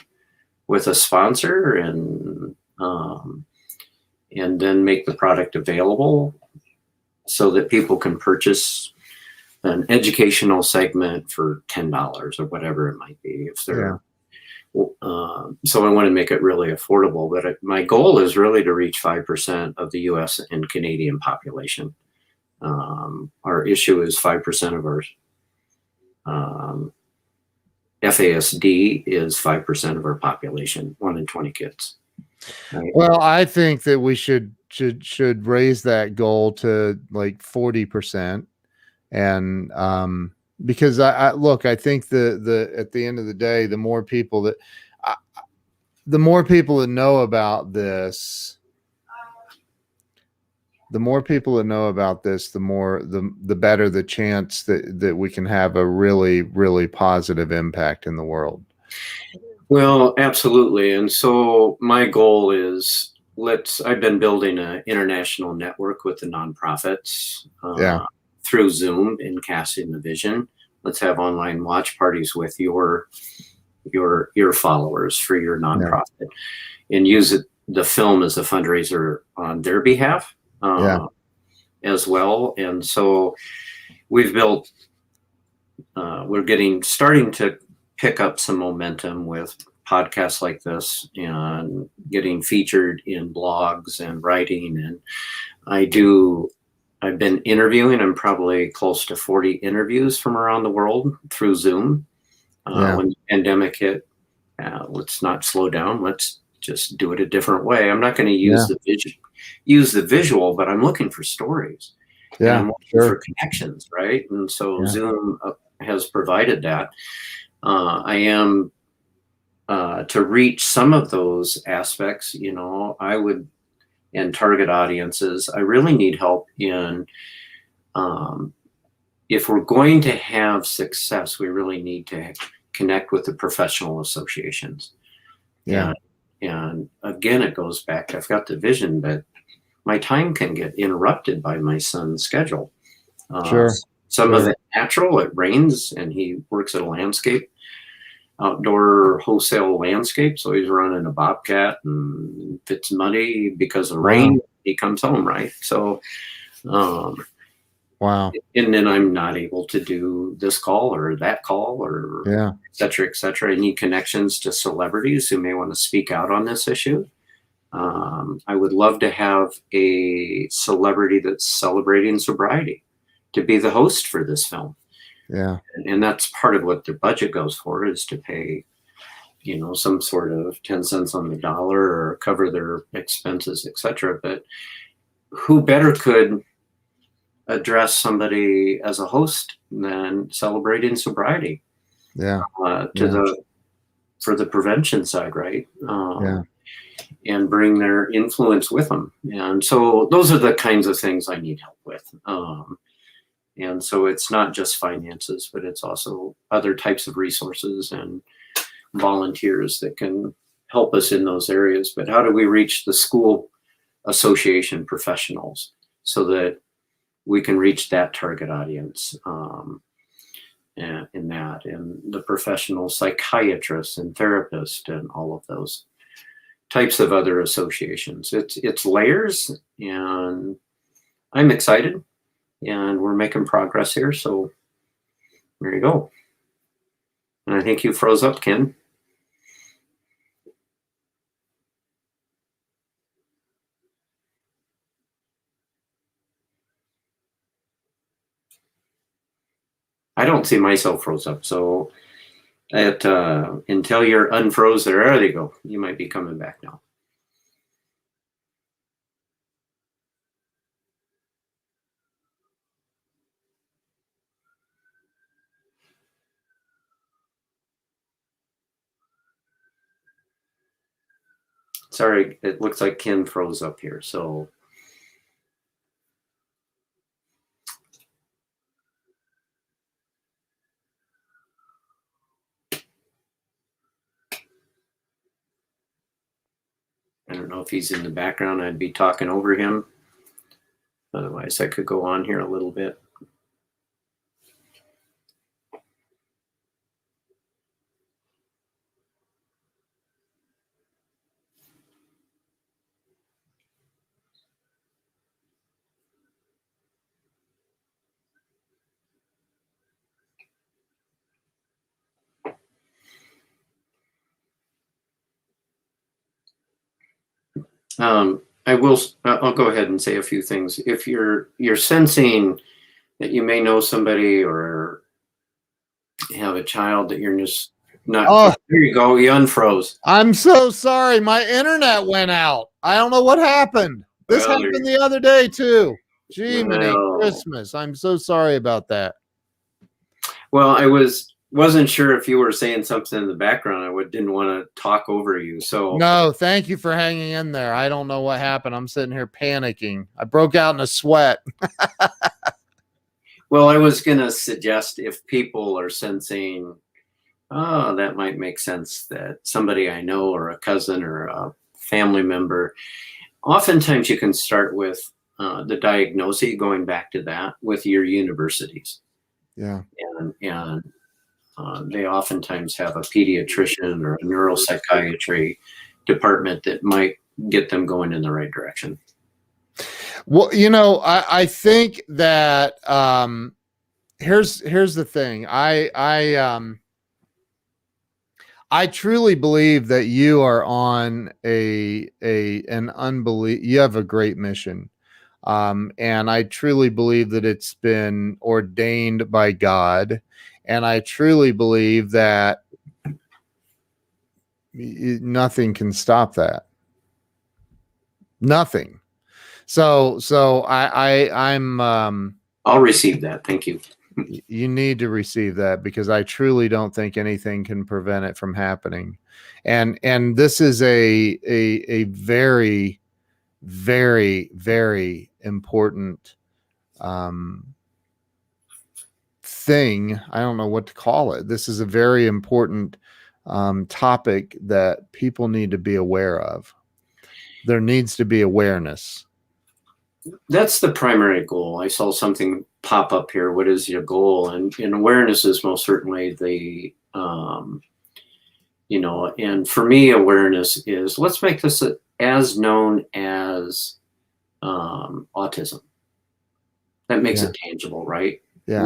with a sponsor, and then make the product available so that people can purchase an educational segment for $10 or whatever it might be. If they're so I want to make it really affordable, but my goal is really to reach 5% of the US and Canadian population. Our issue is 5% of our FASD is 5% of our population, 1 in 20 kids. Right? Well, I think that we should raise that goal to like 40%. And because I think the at the end of the day, the more people that know about this, the better the chance that we can have a really, really positive impact in the world. Well, absolutely. And so my goal is, I've been building an international network with the nonprofits through Zoom and casting the vision. Let's have online watch parties with your followers for your nonprofit, and use the film as a fundraiser on their behalf as well. And so we've built, we're starting to pick up some momentum with podcasts like this and getting featured in blogs and writing. And I've been interviewing. I'm probably close to 40 interviews from around the world through Zoom. When the pandemic hit, let's not slow down. Let's just do it a different way. I'm not going to use the visual, but I'm looking for stories. And I'm looking for connections, right? And so Zoom has provided that. I am to reach some of those aspects, I would, and target audiences, I really need help in, if we're going to have success, we really need to connect with the professional associations. And again, it goes back to, I've got the vision, but my time can get interrupted by my son's schedule. Some of it natural, it rains, and he works at a outdoor wholesale landscape. So he's running a Bobcat, and if it's muddy because of rain, he comes home, right? So, and then I'm not able to do this call or that call or et cetera, et cetera. I need connections to celebrities who may want to speak out on this issue. I would love to have a celebrity that's celebrating sobriety to be the host for this film. Yeah. And that's part of what their budget goes for, is to pay, you know, some sort of 10 cents on the dollar or cover their expenses, etc. But who better could address somebody as a host than celebrating sobriety Yeah. to Yeah. for the prevention side, right? Yeah. And bring their influence with them. And so those are the kinds of things I need help with. And so it's not just finances, but it's also other types of resources and volunteers that can help us in those areas. But how do we reach the school association professionals so that we can reach that target audience, and in that, and the professional psychiatrists and therapists and all of those types of other associations. It's layers, and I'm excited, and we're making progress here. So there you go. And I think you froze up, Ken. I don't see myself froze up. So until you're unfroze, there you go. You might be coming back now. Sorry, it looks like Ken froze up here. So I don't know if he's in the background. I'd be talking over him. Otherwise, I could go on here a little bit. I'll go ahead and say a few things. If you're sensing that you may know somebody or have a child that you're just not, Oh, here you go, you unfroze. I'm so sorry. My internet went out. I don't know what happened. This Well, happened the other day too. Gee, well, Christmas. I'm so sorry about that. well, I wasn't sure if you were saying something in the background. I didn't want to talk over you. So No, thank you for hanging in there. I don't know what happened. I'm sitting here panicking. I broke out in a sweat. well, I was going to suggest, if people are sensing, oh, that might make sense, that somebody I know or a cousin or a family member, oftentimes you can start with the diagnosis, going back to that with your universities. Yeah. And they oftentimes have a pediatrician or a neuropsychiatry department that might get them going in the right direction. Well, you know, I think that here's the thing. I truly believe that you are on an you have a great mission. And I truly believe that it's been ordained by God. And I truly believe that nothing can stop that. Nothing. So I'm I'll receive that. Thank you. You need to receive that, because I truly don't think anything can prevent it from happening. And this is a very, very, very important thing. I don't know what to call it. This is a very important topic that people need to be aware of. There needs to be awareness. That's the primary goal. I saw something pop up here. What is your goal? And awareness is most certainly the, you know, and for me, awareness is, let's make this as known as autism. That makes it tangible, right? Yeah,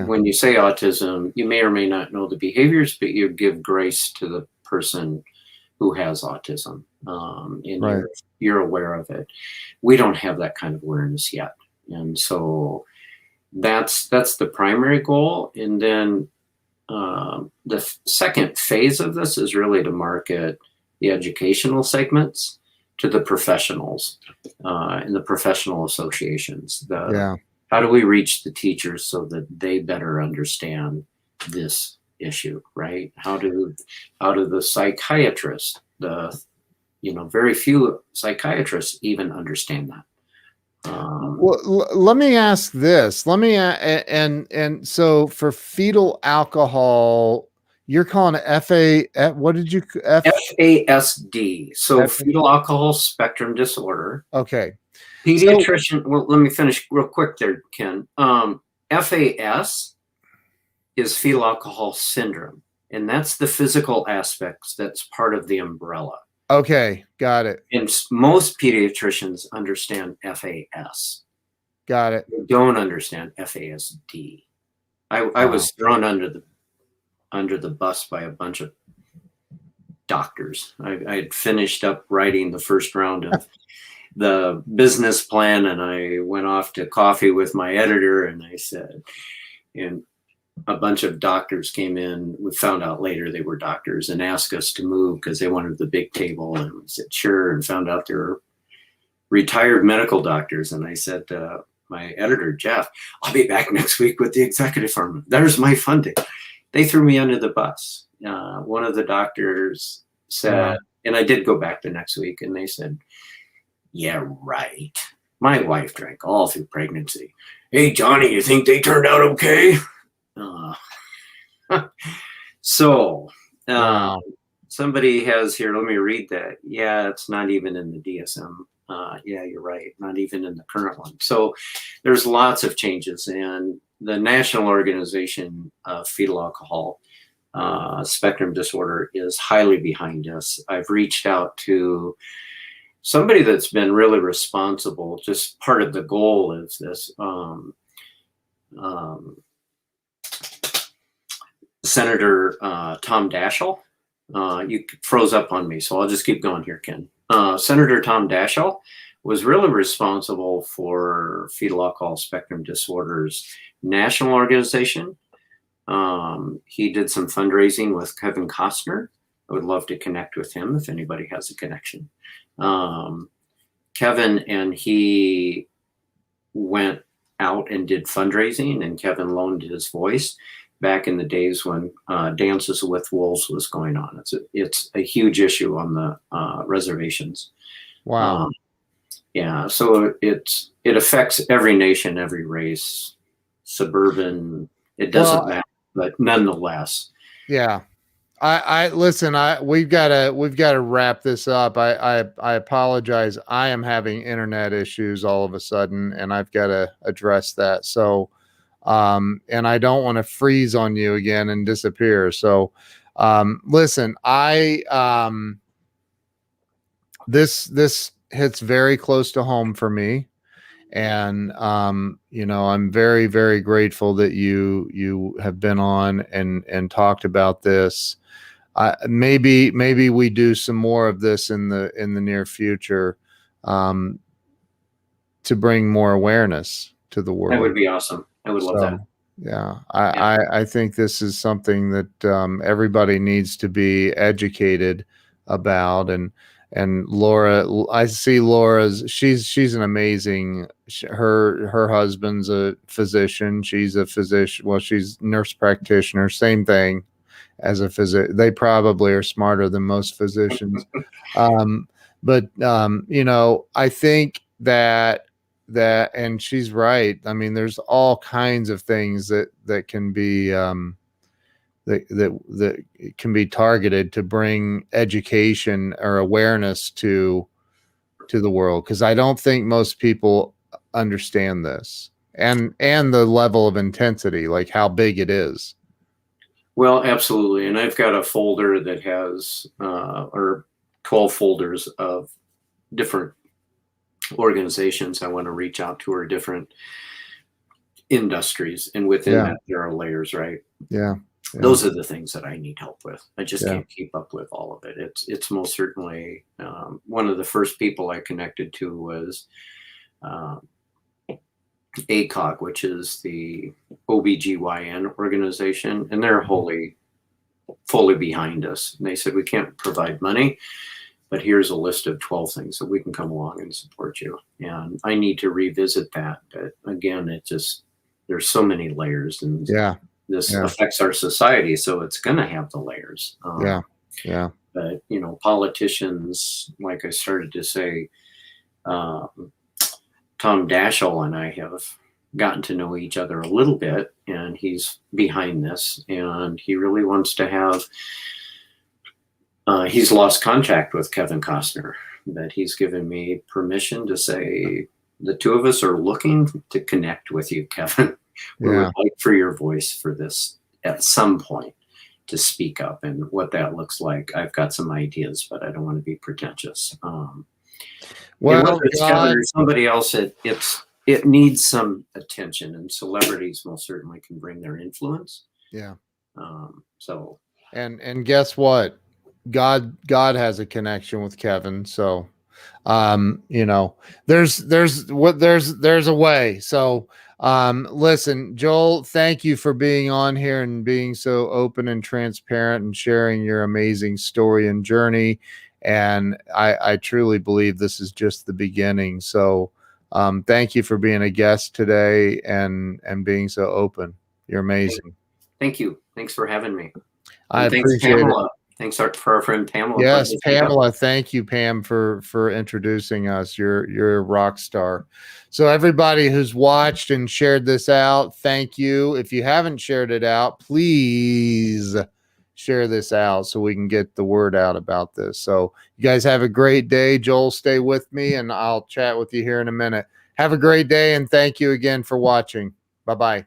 When you say autism, you may or may not know the behaviors, but you give grace to the person who has autism, and right. you're aware of it. We don't have that kind of awareness yet. And so that's the primary goal. And then the second phase of this is really to market the educational segments to the professionals and the professional associations. How do we reach the teachers so that they better understand this issue, right? How do the psychiatrists, very few psychiatrists even understand that. Well, let me ask this. And so for fetal alcohol, you're calling it what did you FASD? So fetal alcohol spectrum disorder. Okay. Pediatrician. Well, let me finish real quick there, Ken. FAS is fetal alcohol syndrome, and that's the physical aspects that's part of the umbrella. Okay, got it. And most pediatricians understand FAS. Got it. They don't understand FASD. I was thrown under the bus by a bunch of doctors. I had finished up writing the first round of the business plan, and I went off to coffee with my editor, and I said, and a bunch of doctors came in. We found out later they were doctors and asked us to move because they wanted the big table. And we said, sure, and found out they were retired medical doctors. And I said to my editor, Jeff, I'll be back next week with the executive firm. There's my funding. They threw me under the bus. One of the doctors said, and I did go back the next week, and they said, yeah, right. My wife drank all through pregnancy. Hey, Johnny, you think they turned out okay? Somebody has here, let me read that. Yeah, it's not even in the DSM. Yeah, you're right. Not even in the current one. So there's lots of changes, and the National Organization of Fetal Alcohol Spectrum Disorder is highly behind us. I've reached out to somebody that's been really responsible. Just part of the goal is this Senator Tom Daschle. You froze up on me, so I'll just keep going here, Ken. Senator Tom Daschle was really responsible for Fetal Alcohol Spectrum Disorders National Organization. He did some fundraising with Kevin Costner. I would love to connect with him if anybody has a connection. Kevin and he went out and did fundraising, and Kevin loaned his voice back in the days when Dances with Wolves was going on. It's a huge issue on the reservations. Wow. Yeah, so it affects every nation, every race, suburban. It doesn't matter, but nonetheless. Yeah. I listen, we've got to wrap this up. I apologize. I am having internet issues all of a sudden, and I've got to address that. So, and I don't want to freeze on you again and disappear. So, listen, this hits very close to home for me. And, I'm very, very grateful that you have been on and talked about this. Maybe we do some more of this in the near future, to bring more awareness to the world. That would be awesome. I would love that. Yeah. I think this is something that, everybody needs to be educated about. And Laura, I see she's an amazing, her husband's a physician. She's a physician. Well, she's nurse practitioner, same thing as a physician. They probably are smarter than most physicians. But I think that, and she's right. I mean, there's all kinds of things that can be, that can be targeted to bring education or awareness to the world, because I don't think most people understand this and the level of intensity, like how big it is. Well, absolutely. And I've got a folder that has or 12 folders of different organizations I want to reach out to, or different industries, and within that there are layers, right? Yeah. Those are the things that I need help with. I just can't keep up with all of it. It's most certainly one of the first people I connected to was ACOG, which is the OBGYN organization, and they're fully behind us. And they said, we can't provide money, but here's a list of 12 things that we can come along and support you. And I need to revisit that. But again, there's so many layers, and this affects our society. So it's going to have the layers. But, politicians, like I started to say, Tom Daschle and I have gotten to know each other a little bit, and he's behind this, and he really wants to have, he's lost contact with Kevin Costner, but he's given me permission to say, the two of us are looking to connect with you, Kevin. We would like for your voice for this at some point to speak up, and what that looks like. I've got some ideas, but I don't want to be pretentious. Whether it's Kevin or somebody else, it needs some attention, and celebrities most certainly can bring their influence. And guess what? God has a connection with Kevin. So, there's a way. So, listen, Joel, thank you for being on here and being so open and transparent and sharing your amazing story and journey. And I truly believe this is just the beginning. So, thank you for being a guest today and being so open. You're amazing. Thank you. Thanks for having me. I appreciate it. Thanks for our friend Pamela. Yes, Pamela. Thank you, Pam, for introducing us. You're a rock star. So everybody who's watched and shared this out, thank you. If you haven't shared it out, please share this out so we can get the word out about this. So you guys have a great day. Joel, stay with me, and I'll chat with you here in a minute. Have a great day, and thank you again for watching. Bye-bye.